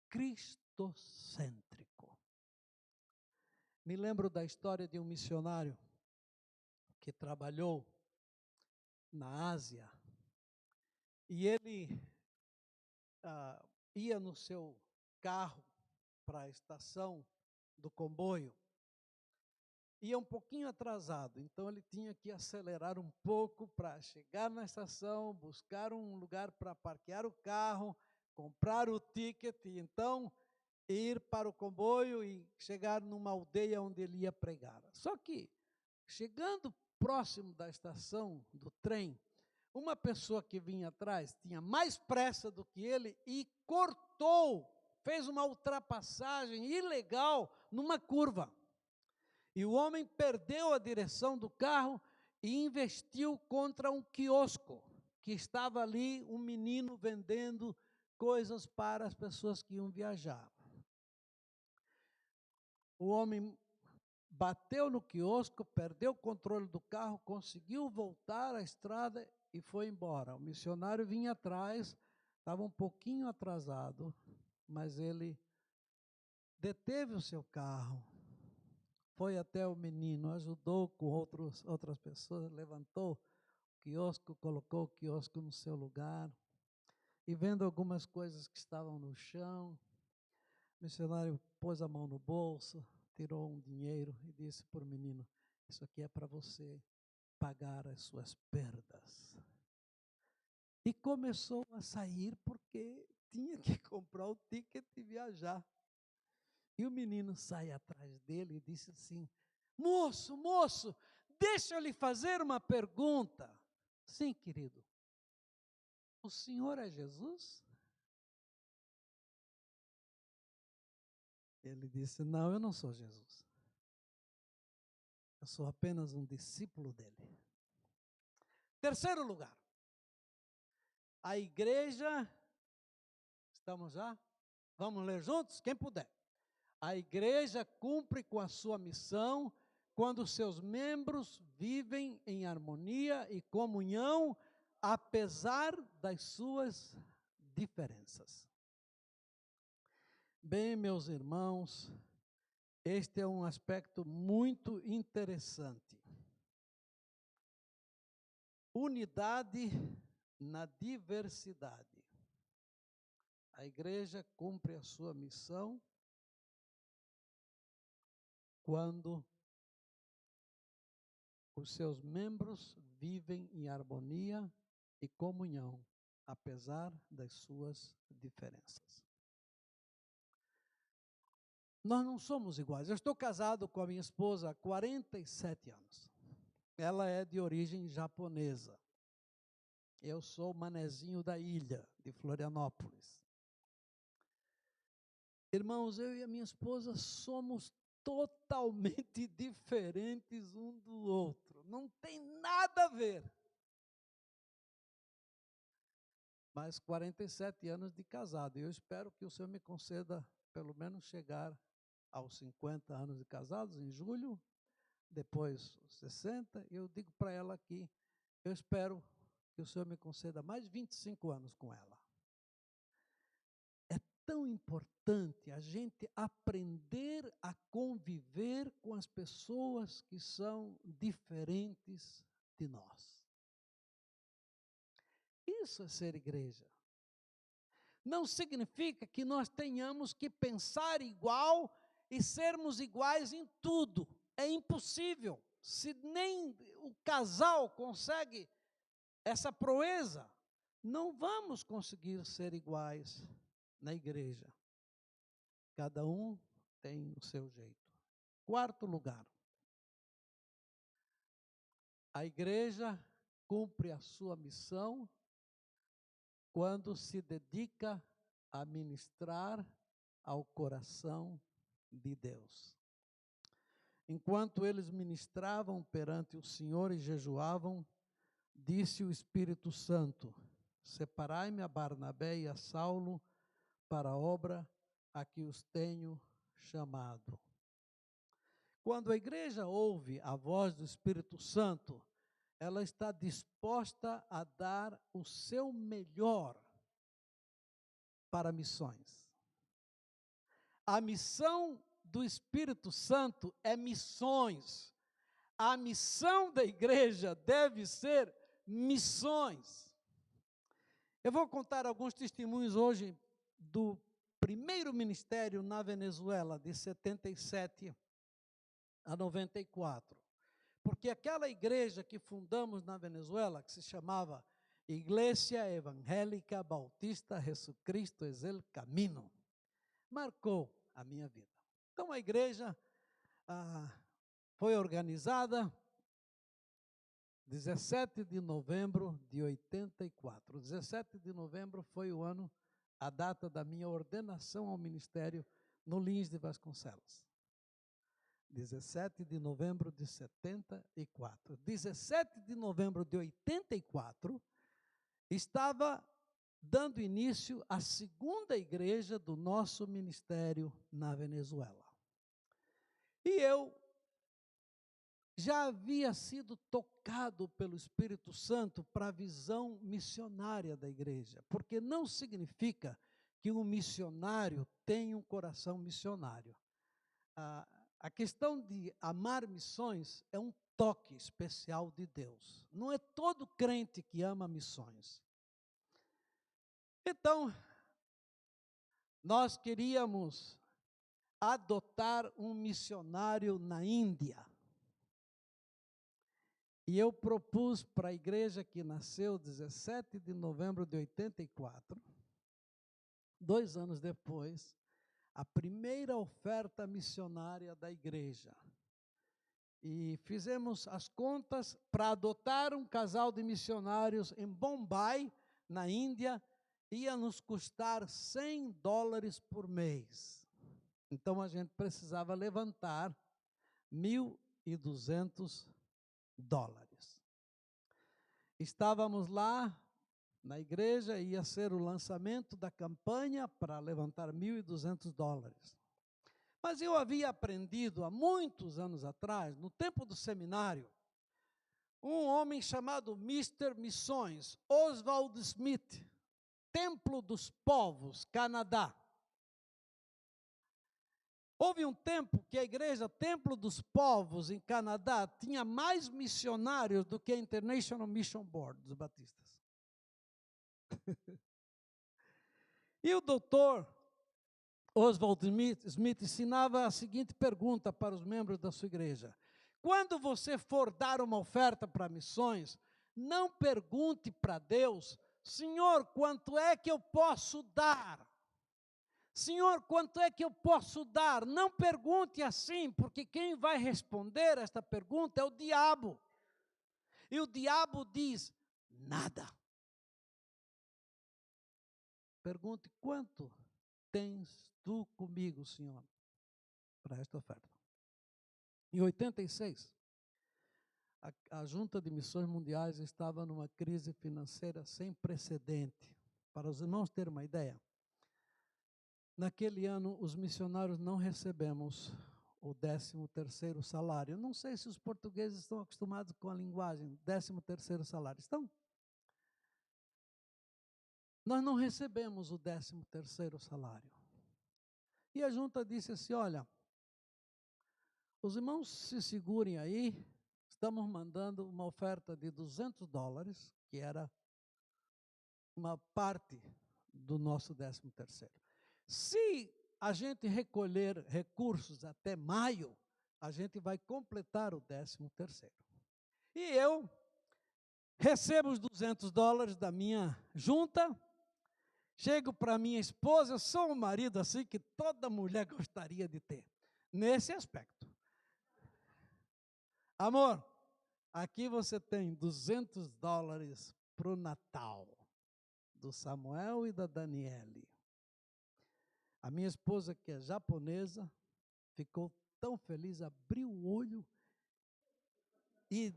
cristocêntrico. Me lembro da história de um missionário que trabalhou na Ásia. E ele ia no seu carro para a estação do comboio. Ia um pouquinho atrasado, então ele tinha que acelerar um pouco para chegar na estação, buscar um lugar para parquear o carro, comprar o ticket e então ir para o comboio e chegar numa aldeia onde ele ia pregar. Só que, chegando próximo da estação do trem, uma pessoa que vinha atrás tinha mais pressa do que ele e cortou, fez uma ultrapassagem ilegal numa curva. E o homem perdeu a direção do carro e investiu contra um quiosco, que estava ali um menino vendendo coisas para as pessoas que iam viajar. O homem bateu no quiosco, perdeu o controle do carro, conseguiu voltar à estrada e foi embora. O missionário vinha atrás, estava um pouquinho atrasado, mas ele deteve o seu carro, foi até o menino, ajudou com outras pessoas, levantou o quiosco, colocou o quiosco no seu lugar, e vendo algumas coisas que estavam no chão, o missionário pôs a mão no bolso, tirou um dinheiro e disse para o menino: isso aqui é para você pagar as suas perdas. E começou a sair porque tinha que comprar o ticket e viajar. E o menino sai atrás dele e disse assim: moço, deixa eu lhe fazer uma pergunta. Sim, querido. O senhor é Jesus? Ele disse: não, eu não sou Jesus. Eu sou apenas um discípulo dele. Terceiro lugar. A igreja, estamos já? Vamos ler juntos? Quem puder. A igreja cumpre com a sua missão quando seus membros vivem em harmonia e comunhão, apesar das suas diferenças. Bem, meus irmãos, este é um aspecto muito interessante. Unidade na diversidade. A igreja cumpre a sua missão quando os seus membros vivem em harmonia e comunhão, apesar das suas diferenças. Nós não somos iguais. Eu estou casado com a minha esposa há 47 anos. Ela é de origem japonesa. Eu sou manezinho da ilha, de Florianópolis. Irmãos, eu e a minha esposa somos totalmente diferentes um do outro. Não tem nada a ver. Mas 47 anos de casado. E eu espero que o Senhor me conceda pelo menos chegar aos 50 anos de casados em julho, depois 60. E eu digo para ela que eu espero que o Senhor me conceda mais 25 anos com ela. É tão importante a gente aprender a conviver com as pessoas que são diferentes de nós. Isso é ser igreja. não significa que nós tenhamos que pensar igual e sermos iguais em tudo. É impossível. Se nem o casal consegue essa proeza, não vamos conseguir ser iguais na igreja. Cada um tem o seu jeito. Quarto lugar, a igreja cumpre a sua missão quando se dedica a ministrar ao coração de Deus. Enquanto eles ministravam perante o Senhor e jejuavam, disse o Espírito Santo: separai-me a Barnabé e a Saulo para a obra a que os tenho chamado. Quando a igreja ouve a voz do Espírito Santo, ela está disposta a dar o seu melhor para missões. A missão do Espírito Santo é missões. A missão da igreja deve ser missões. Eu vou contar alguns testemunhos hoje do primeiro ministério na Venezuela, de 77 a 94. Porque aquela igreja que fundamos na Venezuela, que se chamava Iglesia Evangélica Bautista Jesucristo es el Camino, marcou a minha vida. Então a igreja foi organizada 17 de novembro de 84. 17 de novembro foi o ano, a data da minha ordenação ao ministério no Lins de Vasconcelos. 17 de novembro de 74. 17 de novembro de 84, estava dando início à segunda igreja do nosso ministério na Venezuela. E eu já havia sido tocado pelo Espírito Santo para a visão missionária da igreja, porque não significa que um missionário tem um coração missionário. A questão de amar missões é um toque especial de Deus. Não é todo crente que ama missões. Então, nós queríamos adotar um missionário na Índia. E eu propus para a igreja que nasceu 17 de novembro de 84, 2 anos depois, a primeira oferta missionária da igreja. E fizemos as contas para adotar um casal de missionários em Bombay, na Índia, ia nos custar $100 por mês. Então a gente precisava levantar $1.200. Estávamos lá na igreja, ia ser o lançamento da campanha para levantar $1.200. Mas eu havia aprendido há muitos anos atrás, no tempo do seminário, um homem chamado Mr. Missões, Oswald Smith, Templo dos Povos, Canadá. Houve um tempo que a igreja Templo dos Povos, em Canadá, tinha mais missionários do que a International Mission Board dos batistas. E o doutor Oswald Smith ensinava a seguinte pergunta para os membros da sua igreja: quando você for dar uma oferta para missões, não pergunte para Deus: Senhor, quanto é que eu posso dar? Senhor, quanto é que eu posso dar? Não pergunte assim, porque quem vai responder esta pergunta é o diabo. E o diabo diz: nada. Pergunte: quanto tens tu comigo, Senhor, para esta oferta? Em 86, a Junta de Missões Mundiais estava numa crise financeira sem precedente. Para os irmãos terem uma ideia, naquele ano os missionários não recebemos o 13º salário. Não sei se os portugueses estão acostumados com a linguagem 13º salário. Estão? Nós não recebemos o 13º salário. E a junta disse assim: olha, os irmãos se segurem aí, estamos mandando uma oferta de $200, que era uma parte do nosso 13º. Se a gente recolher recursos até maio, a gente vai completar o 13º. E eu recebo os $200 da minha junta, chego para minha esposa, eu sou um marido assim que toda mulher gostaria de ter, nesse aspecto. Amor, aqui você tem $200 para o Natal, do Samuel e da Daniele. A minha esposa, que é japonesa, ficou tão feliz, abriu o olho e,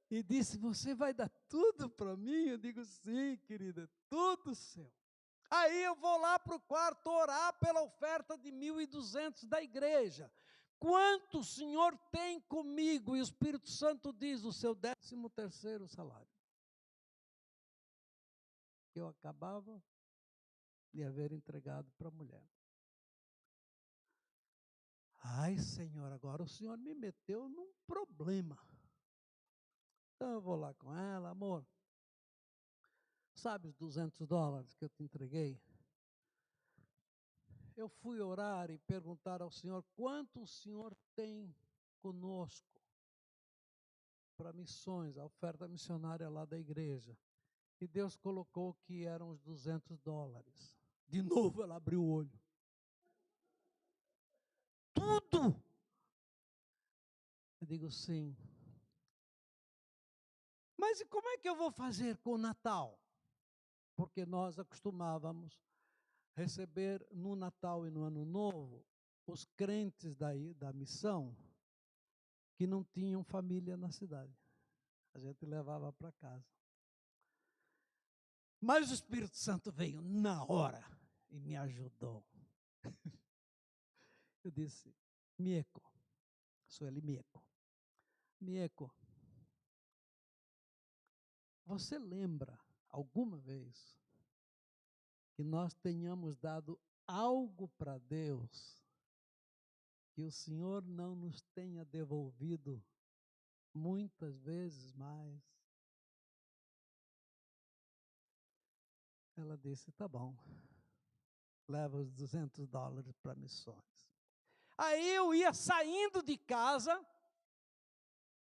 e disse, você vai dar tudo para mim? Eu digo, sim, querida, tudo seu. Aí eu vou lá para o quarto orar pela oferta de 1.200 da igreja. Quanto o Senhor tem comigo? E o Espírito Santo diz, o seu 13º salário. Eu acabava de haver entregado para a mulher. Ai, Senhor, agora o Senhor me meteu num problema. Então eu vou lá com ela, amor. Sabe os $200 que eu te entreguei? Eu fui orar e perguntar ao Senhor, quanto o Senhor tem conosco para missões, a oferta missionária lá da igreja. E Deus colocou que eram os $200. De novo ela abriu o olho. Tudo! Eu digo, sim. Mas e como é que eu vou fazer com o Natal? Porque nós acostumávamos receber no Natal e no Ano Novo os crentes da missão que não tinham família na cidade. A gente levava para casa. Mas o Espírito Santo veio na hora e me ajudou. Eu disse, Mieco, Sueli Mieco, Mieco, você lembra alguma vez que nós tenhamos dado algo para Deus que o Senhor não nos tenha devolvido muitas vezes mais? Ela disse, tá bom, leva os $200 para missões. Aí eu ia saindo de casa,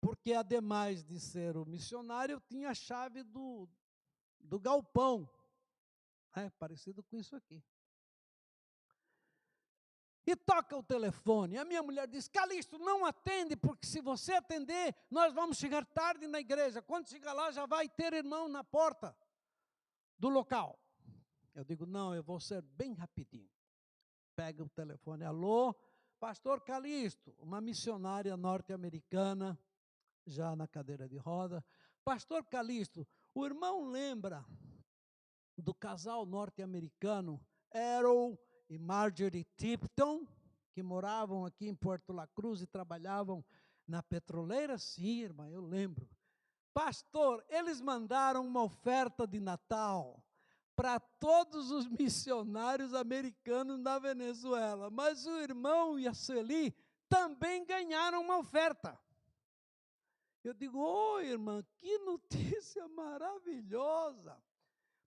porque ademais de ser o missionário, eu tinha a chave do galpão, parecido com isso aqui. E toca o telefone. A minha mulher diz, Calixto, não atende, porque se você atender, nós vamos chegar tarde na igreja. Quando chegar lá, já vai ter irmão na porta do local. Eu digo, não, eu vou ser bem rapidinho. Pega o telefone, alô, pastor Calixto, uma missionária norte-americana, já na cadeira de roda. Pastor Calixto, o irmão lembra do casal norte-americano, Errol e Marjorie Tipton, que moravam aqui em Porto La Cruz e trabalhavam na petroleira? Sim, irmã, eu lembro. Pastor, eles mandaram uma oferta de Natal para todos os missionários americanos na Venezuela, mas o irmão e a Sueli também ganharam uma oferta. Eu digo, irmã, que notícia maravilhosa.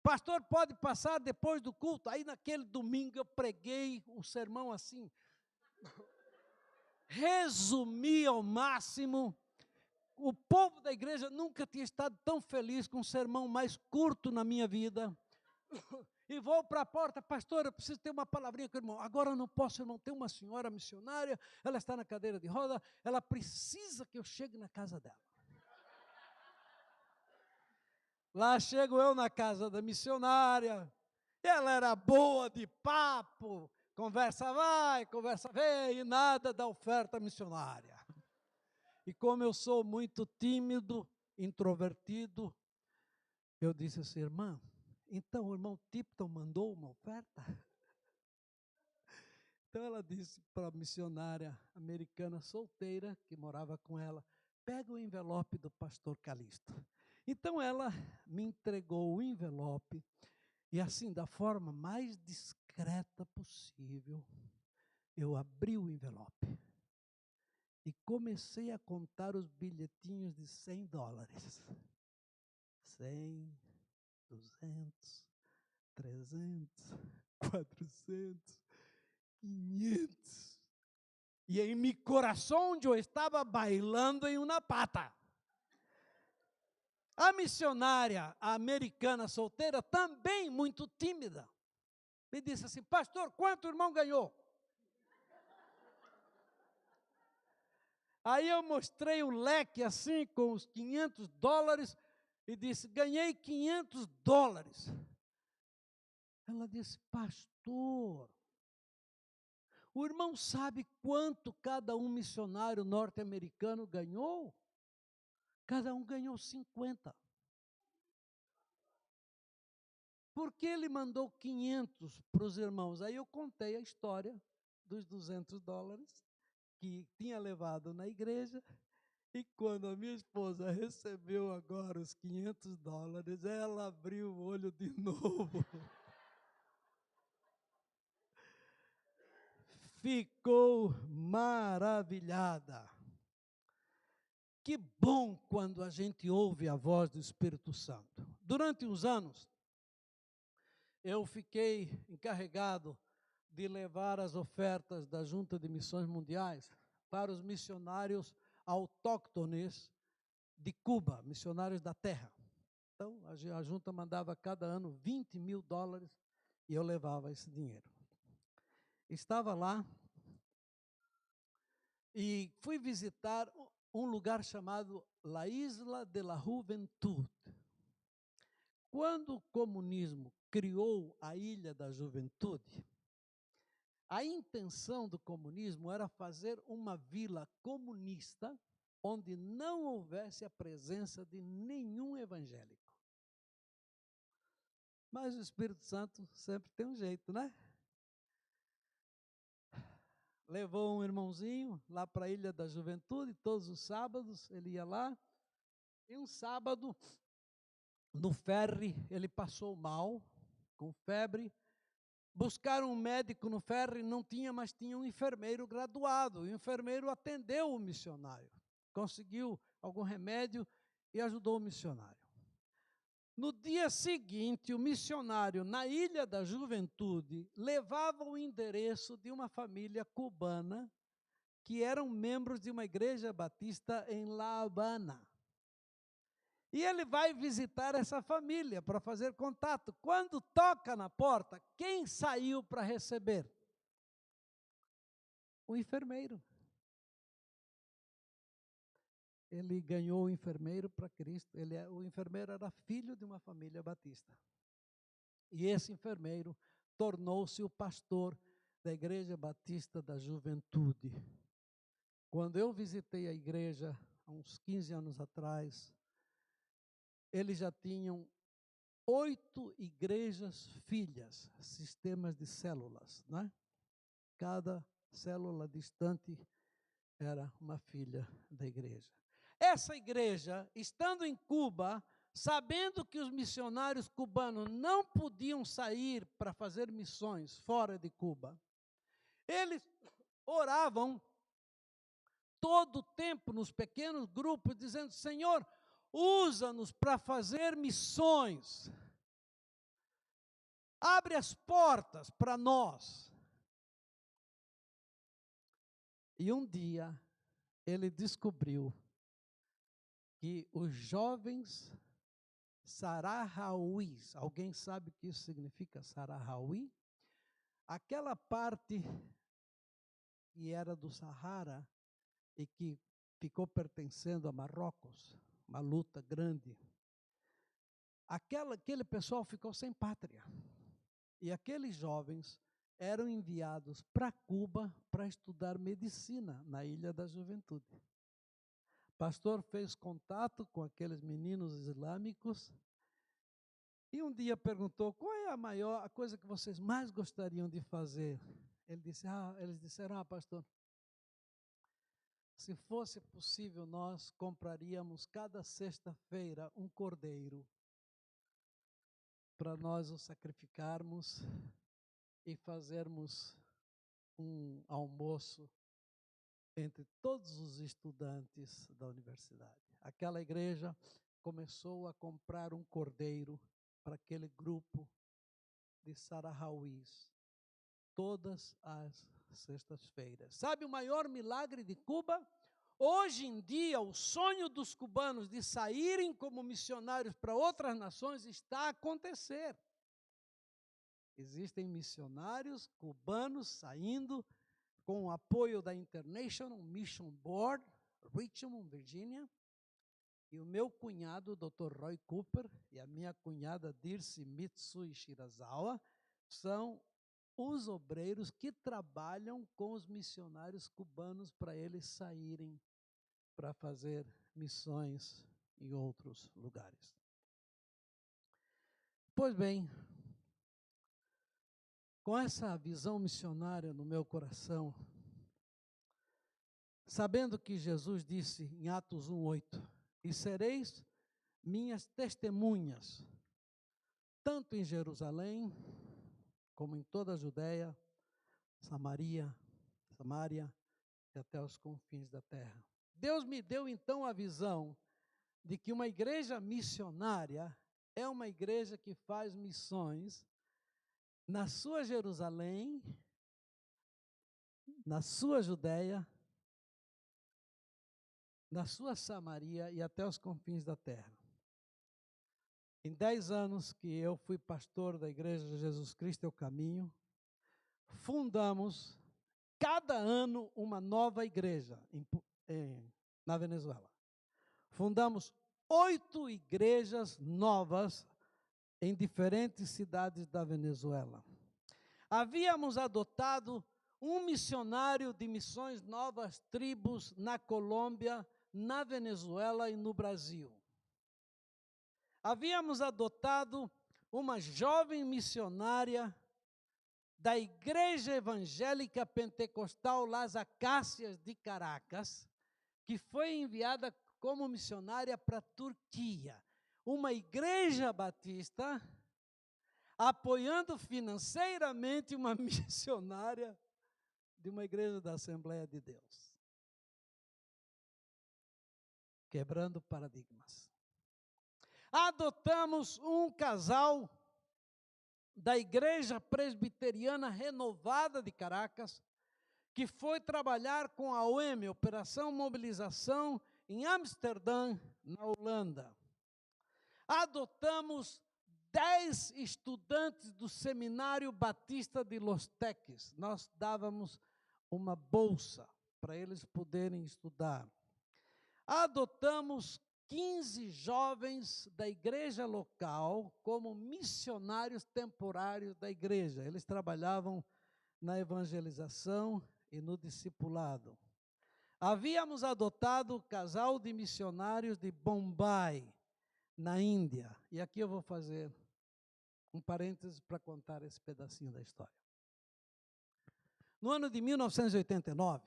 Pastor, pode passar depois do culto? Aí naquele domingo eu preguei o sermão assim, resumi ao máximo. O povo da igreja nunca tinha estado tão feliz com um sermão mais curto na minha vida. E vou para a porta, pastor, eu preciso ter uma palavrinha com o irmão. Agora eu não posso, irmão, tem uma senhora missionária, ela está na cadeira de roda, ela precisa que eu chegue na casa dela. Lá chego eu na casa da missionária, ela era boa de papo, conversa vai, conversa vem, e nada da oferta missionária. E como eu sou muito tímido, introvertido, eu disse assim, irmã, então o irmão Tipton mandou uma oferta? Então ela disse para a missionária americana solteira, que morava com ela, pega o envelope do pastor Calixto. Então ela me entregou o envelope, e assim, da forma mais discreta possível, eu abri o envelope e comecei a contar os bilhetinhos de $100. 100, 200, 300, 400, 500. E em meu coração eu estava bailando em uma pata. A missionária americana solteira, também muito tímida, me disse assim: pastor, quanto o irmão ganhou? Aí eu mostrei o leque assim, com os $500, e disse: ganhei $500. Ela disse: pastor, o irmão sabe quanto cada um missionário norte-americano ganhou? Cada um ganhou 50. Por que ele mandou 500 para os irmãos? Aí eu contei a história dos $200 que tinha levado na igreja. E quando a minha esposa recebeu agora os $500, ela abriu o olho de novo. Ficou maravilhada. Que bom quando a gente ouve a voz do Espírito Santo. Durante uns anos, eu fiquei encarregado de levar as ofertas da Junta de Missões Mundiais para os missionários autóctones de Cuba, missionários da terra. Então, a Junta mandava cada ano $20 mil e eu levava esse dinheiro. Estava lá e fui visitar um lugar chamado La Isla de la Juventud. Quando o comunismo criou a Ilha da Juventude, a intenção do comunismo era fazer uma vila comunista onde não houvesse a presença de nenhum evangélico. Mas o Espírito Santo sempre tem um jeito, né? Levou um irmãozinho lá para a Ilha da Juventude, todos os sábados ele ia lá, e um sábado, no ferry, ele passou mal, com febre. Buscaram um médico no ferry, não tinha, mas tinha um enfermeiro graduado. O enfermeiro atendeu o missionário, conseguiu algum remédio e ajudou o missionário. No dia seguinte, o missionário, na Ilha da Juventude, levava o endereço de uma família cubana que eram membros de uma igreja batista em La Habana. E ele vai visitar essa família para fazer contato. Quando toca na porta, quem saiu para receber? O enfermeiro. Ele ganhou o enfermeiro para Cristo. O enfermeiro era filho de uma família batista. E esse enfermeiro tornou-se o pastor da Igreja Batista da Juventude. Quando eu visitei a igreja, há uns 15 anos atrás, eles já tinham 8 igrejas filhas, sistemas de células, né? Cada célula distante era uma filha da igreja. Essa igreja, estando em Cuba, sabendo que os missionários cubanos não podiam sair para fazer missões fora de Cuba, eles oravam todo o tempo nos pequenos grupos, dizendo: Senhor, usa-nos para fazer missões. Abre as portas para nós. E um dia, ele descobriu que os jovens sarahauís, alguém sabe o que isso significa, sarahauí? Aquela parte que era do Saara e que ficou pertencendo a Marrocos, uma luta grande. Aquele pessoal ficou sem pátria. E aqueles jovens eram enviados para Cuba para estudar medicina na Ilha da Juventude. O pastor fez contato com aqueles meninos islâmicos e um dia perguntou: qual é a coisa que vocês mais gostariam de fazer? Eles disseram: pastor, se fosse possível, nós compraríamos cada sexta-feira um cordeiro para nós o sacrificarmos e fazermos um almoço entre todos os estudantes da universidade. Aquela igreja começou a comprar um cordeiro para aquele grupo de sarahauís, todas as sextas-feiras. Sabe o maior milagre de Cuba? Hoje em dia, o sonho dos cubanos de saírem como missionários para outras nações está a acontecer. Existem missionários cubanos saindo com o apoio da International Mission Board, Richmond, Virginia, e o meu cunhado, Dr. Roy Cooper, e a minha cunhada Dirce Mitsui Shirazawa, são os obreiros que trabalham com os missionários cubanos para eles saírem para fazer missões em outros lugares. Pois bem, com essa visão missionária no meu coração, sabendo que Jesus disse em Atos 1:8, e sereis minhas testemunhas, tanto em Jerusalém, como em toda a Judéia, Samaria e até os confins da terra. Deus me deu então a visão de que uma igreja missionária é uma igreja que faz missões na sua Jerusalém, na sua Judéia, na sua Samaria e até os confins da terra. Em 10 anos que eu fui pastor da Igreja de Jesus Cristo é o Caminho, fundamos cada ano uma nova igreja na Venezuela. Fundamos 8 igrejas novas em diferentes cidades da Venezuela. Havíamos adotado um missionário de Missões Novas Tribos na Colômbia, na Venezuela e no Brasil. Havíamos adotado uma jovem missionária da Igreja Evangélica Pentecostal Las Acácias de Caracas, que foi enviada como missionária para a Turquia. Uma igreja batista apoiando financeiramente uma missionária de uma igreja da Assembleia de Deus. Quebrando paradigmas. Adotamos um casal da Igreja Presbiteriana Renovada de Caracas, que foi trabalhar com a OM, Operação Mobilização, em Amsterdã, na Holanda. Adotamos 10 estudantes do Seminário Batista de Los Teques. Nós dávamos uma bolsa para eles poderem estudar. Adotamos 15 jovens da igreja local como missionários temporários da igreja. Eles trabalhavam na evangelização e no discipulado. Havíamos adotado o casal de missionários de Bombay, na Índia. E aqui eu vou fazer um parênteses para contar esse pedacinho da história. No ano de 1989,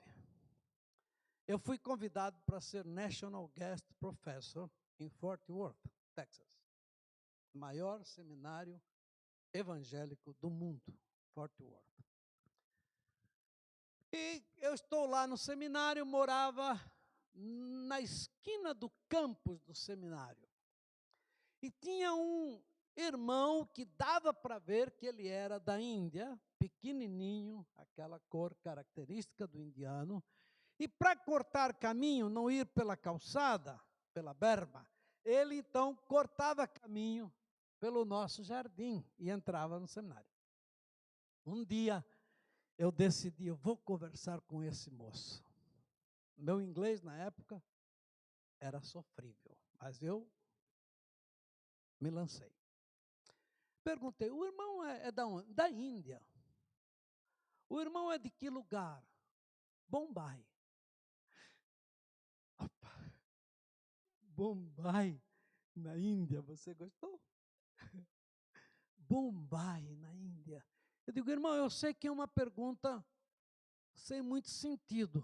eu fui convidado para ser National Guest Professor em Fort Worth, Texas. Maior seminário evangélico do mundo, Fort Worth. E eu estou lá no seminário, morava na esquina do campus do seminário. E tinha um irmão que dava para ver que ele era da Índia, pequenininho, aquela cor característica do indiano. E para cortar caminho, não ir pela calçada, pela berma, ele então cortava caminho pelo nosso jardim e entrava no seminário. Um dia eu decidi, eu vou conversar com esse moço. Meu inglês na época era sofrível, mas eu me lancei. Perguntei, o irmão é da onde? Da Índia. O irmão é de que lugar? Bombay. Opa. Bombay, na Índia, você gostou? Bombay, na Índia. Eu digo, irmão, eu sei que é uma pergunta sem muito sentido,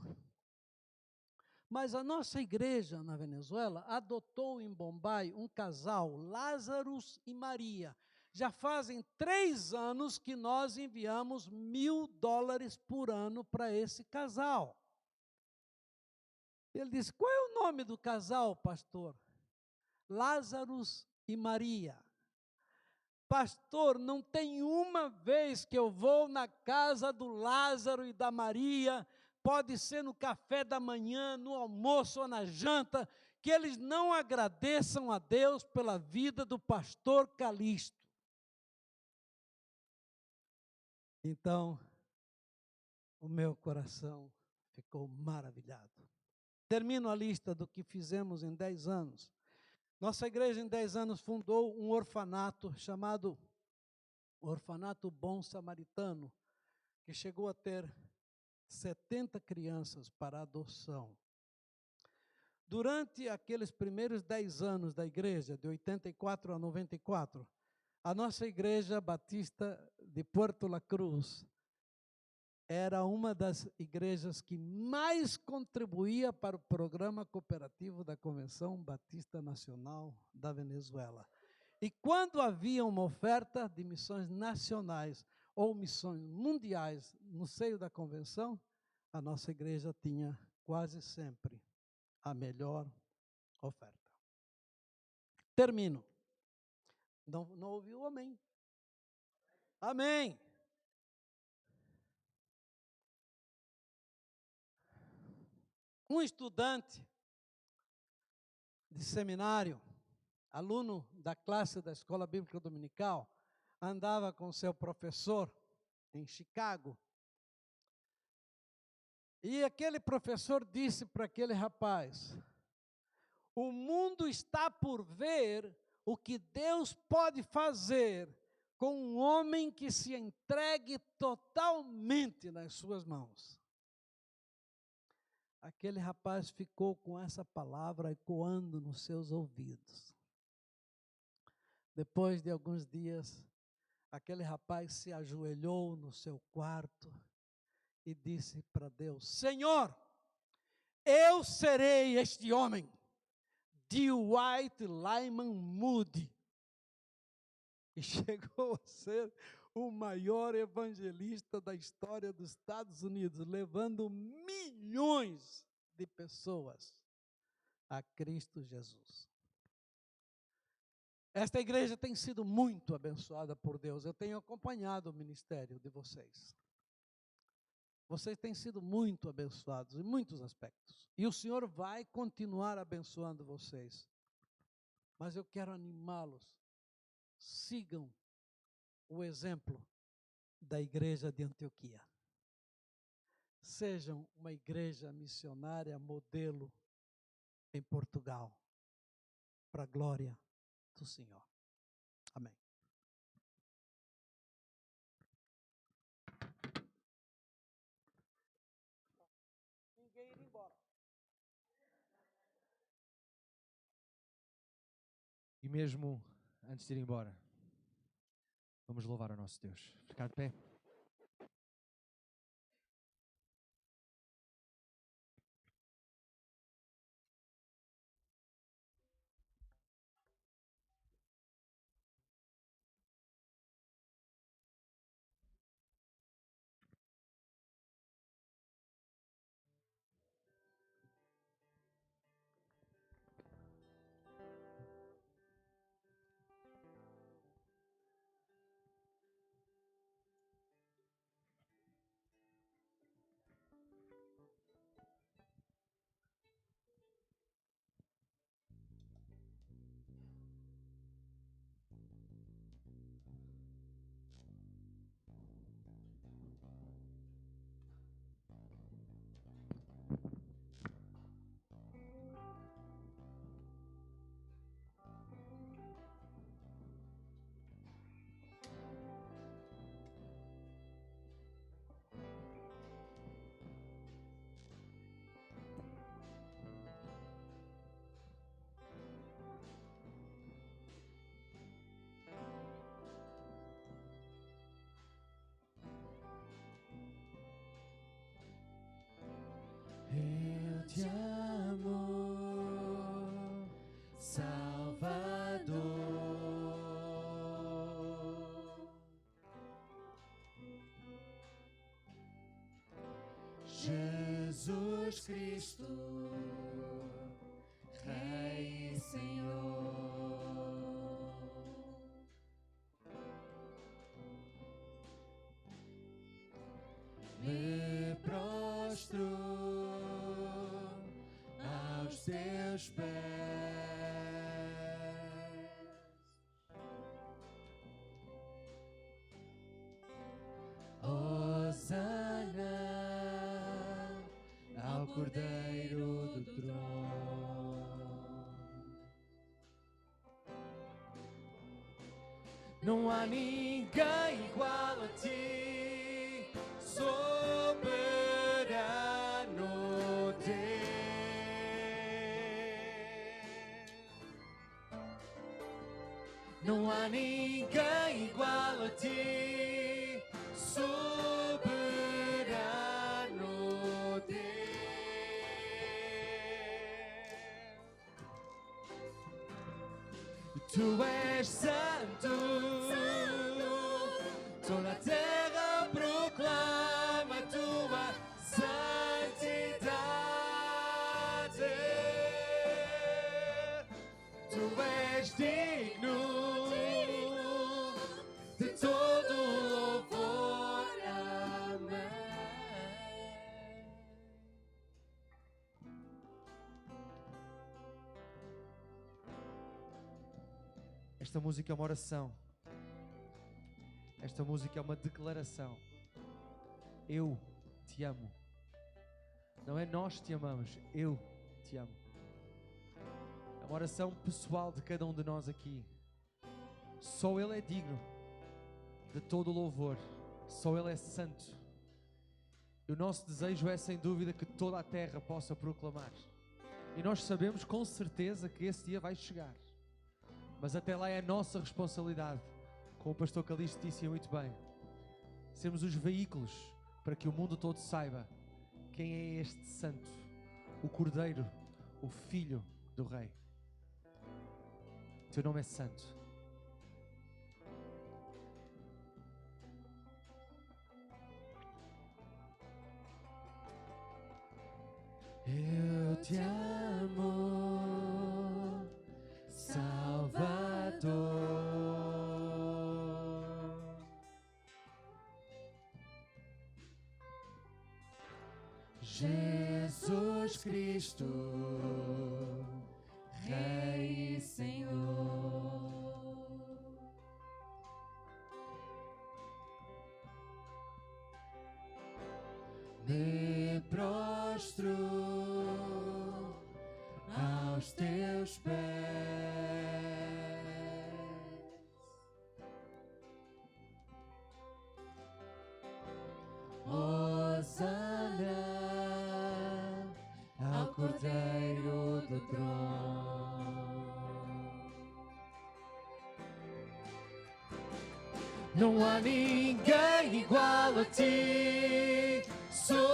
mas a nossa igreja na Venezuela adotou em Bombay um casal, Lázaro e Maria. Já fazem 3 anos que nós enviamos $1.000 por ano para esse casal. Ele disse, qual é o nome do casal, pastor? Lázaro e Maria. pastor, não tem uma vez que eu vou na casa do Lázaro e da Maria, pode ser no café da manhã, no almoço ou na janta, que eles não agradeçam a Deus pela vida do pastor Calixto. Então, o meu coração ficou maravilhado. Termino a lista do que fizemos em 10 anos. Nossa igreja, em 10 anos, fundou um orfanato chamado Orfanato Bom Samaritano, que chegou a ter 70 crianças para adoção. Durante aqueles primeiros 10 anos da igreja, de 84 a 94, a nossa igreja batista de Puerto La Cruz era uma das igrejas que mais contribuía para o programa cooperativo da Convenção Batista Nacional da Venezuela. E quando havia uma oferta de missões nacionais ou missões mundiais no seio da convenção, a nossa igreja tinha quase sempre a melhor oferta. Termino. Não ouviu amém? Amém. Um estudante de seminário, aluno da classe da Escola Bíblica Dominical, andava com seu professor em Chicago. E aquele professor disse para aquele rapaz: o mundo está por ver o que Deus pode fazer com um homem que se entregue totalmente nas suas mãos. Aquele rapaz ficou com essa palavra ecoando nos seus ouvidos. Depois de alguns dias, aquele rapaz se ajoelhou no seu quarto e disse para Deus: Senhor, eu serei este homem, Dwight Lyman Moody. E chegou a ser o maior evangelista da história dos Estados Unidos, levando milhões de pessoas a Cristo Jesus. Esta igreja tem sido muito abençoada por Deus. Eu tenho acompanhado o ministério de vocês. Vocês têm sido muito abençoados em muitos aspectos. E o Senhor vai continuar abençoando vocês. Mas eu quero animá-los. Sigam o exemplo da igreja de Antioquia. Sejam uma igreja missionária modelo em Portugal, para a glória do Senhor. Amém. Ninguém ir embora. E mesmo antes de ir embora, vamos louvar o nosso Deus. Ficar de pé. Eu te amo, Salvador. Jesus Cristo, Rei e Senhor. me prostro aos teus pés. Hosana ao Cordeiro do trono. Não há ninguém igual a ti, soberano Deus. Não há ninguém igual a ti, soberano Deus. Tu és santo, toda a terra proclama a tua santidade. Tu és digno de todo louvor. Amém. Esta música é uma oração. Esta música é uma declaração. Eu te amo. Não é nós te amamos, eu te amo. É uma oração pessoal de cada um de nós aqui. Só Ele é digno de todo o louvor. Só Ele é santo. E o nosso desejo é, sem dúvida, que toda a terra possa proclamar. E nós sabemos com certeza que esse dia vai chegar. Mas até lá é a nossa responsabilidade, como o pastor Calixto disse muito bem, sermos os veículos para que o mundo todo saiba quem é este santo, o Cordeiro, o Filho do Rei. Teu nome é santo. Eu te amo, Salvador. Jesus Cristo, Rei e Senhor. Me prostro aos teus pés. Hosana ao Cordeiro do trono. Não há ninguém igual a ti, soberano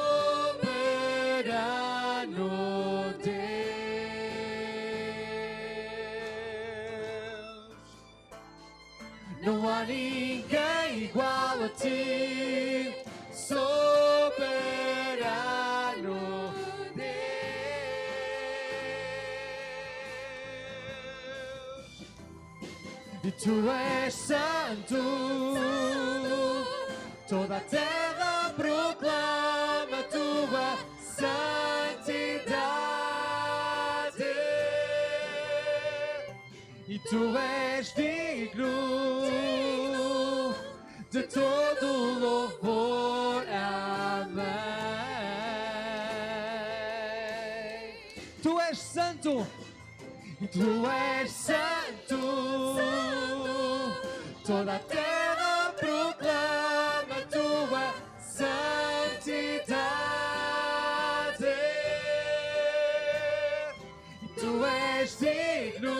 Deus. Não há ninguém igual a ti, soberano Deus. E tu és santo, toda a terra proclama a tua santidade. E tu és digno de todo louvor. Amém. Tu és santo, e tu és santo, toda a terra proclama a tua santidade. E tu és digno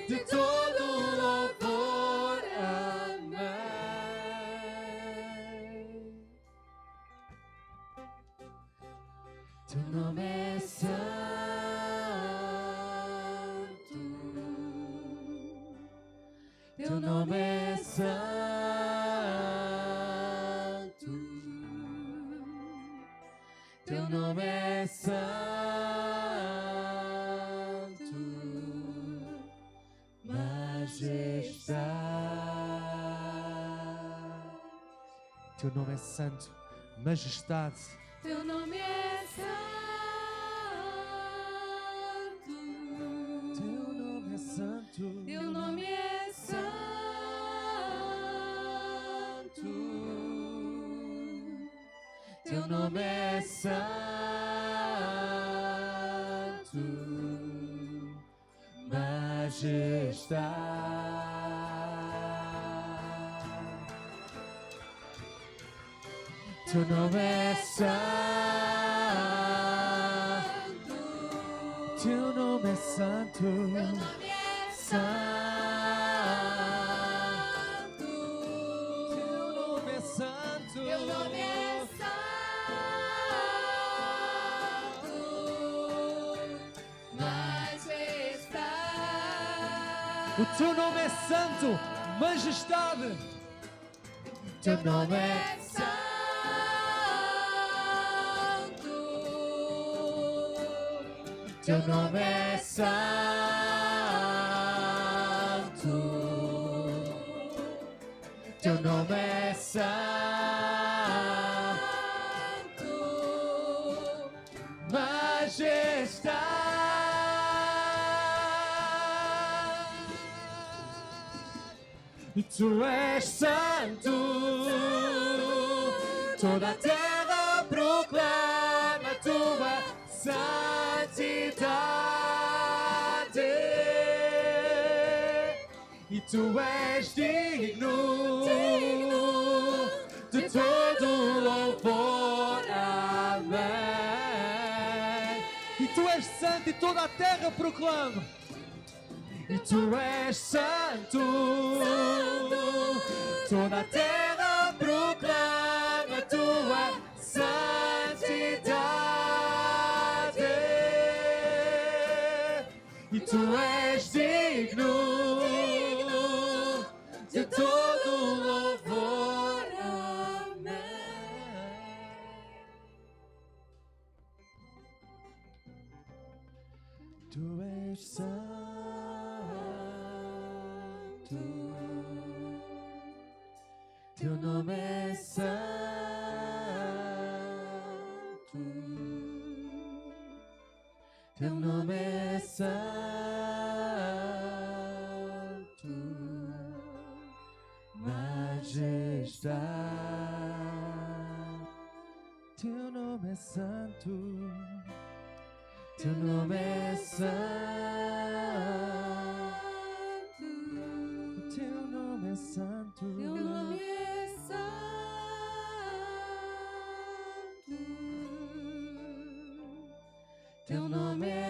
de todo louvor. Amém. Teu nome é santo. Teu nome é santo. Teu nome é santo. Majestade. Teu nome é santo, majestade. Teu nome é santo. Teu nome é santo. Teu nome é santo. Teu nome é santo. Majestade. Teu nome é santo. Teu nome é santo. Teu nome é santo. Teu nome é santo. Teu nome é santo. Majestade. O teu nome é santo, majestade. Teu nome é santo. Teu nome é santo. Teu nome é santo. Majestade. Tu és santo. Toda a terra proclama a tua santidade. E tu és digno de todo louvor. Amém. E tu és santo e toda a terra proclama. E tu és santo. Toda a terra proclama a tua santidade. E tu és digno de todo louvor. Amém. Tu és santo. Teu nome é santo. Teu nome é santo. Majestade. Teu nome é santo. Teu nome é santo. Teu nome é santo. Teu nome é santo. Teu nome é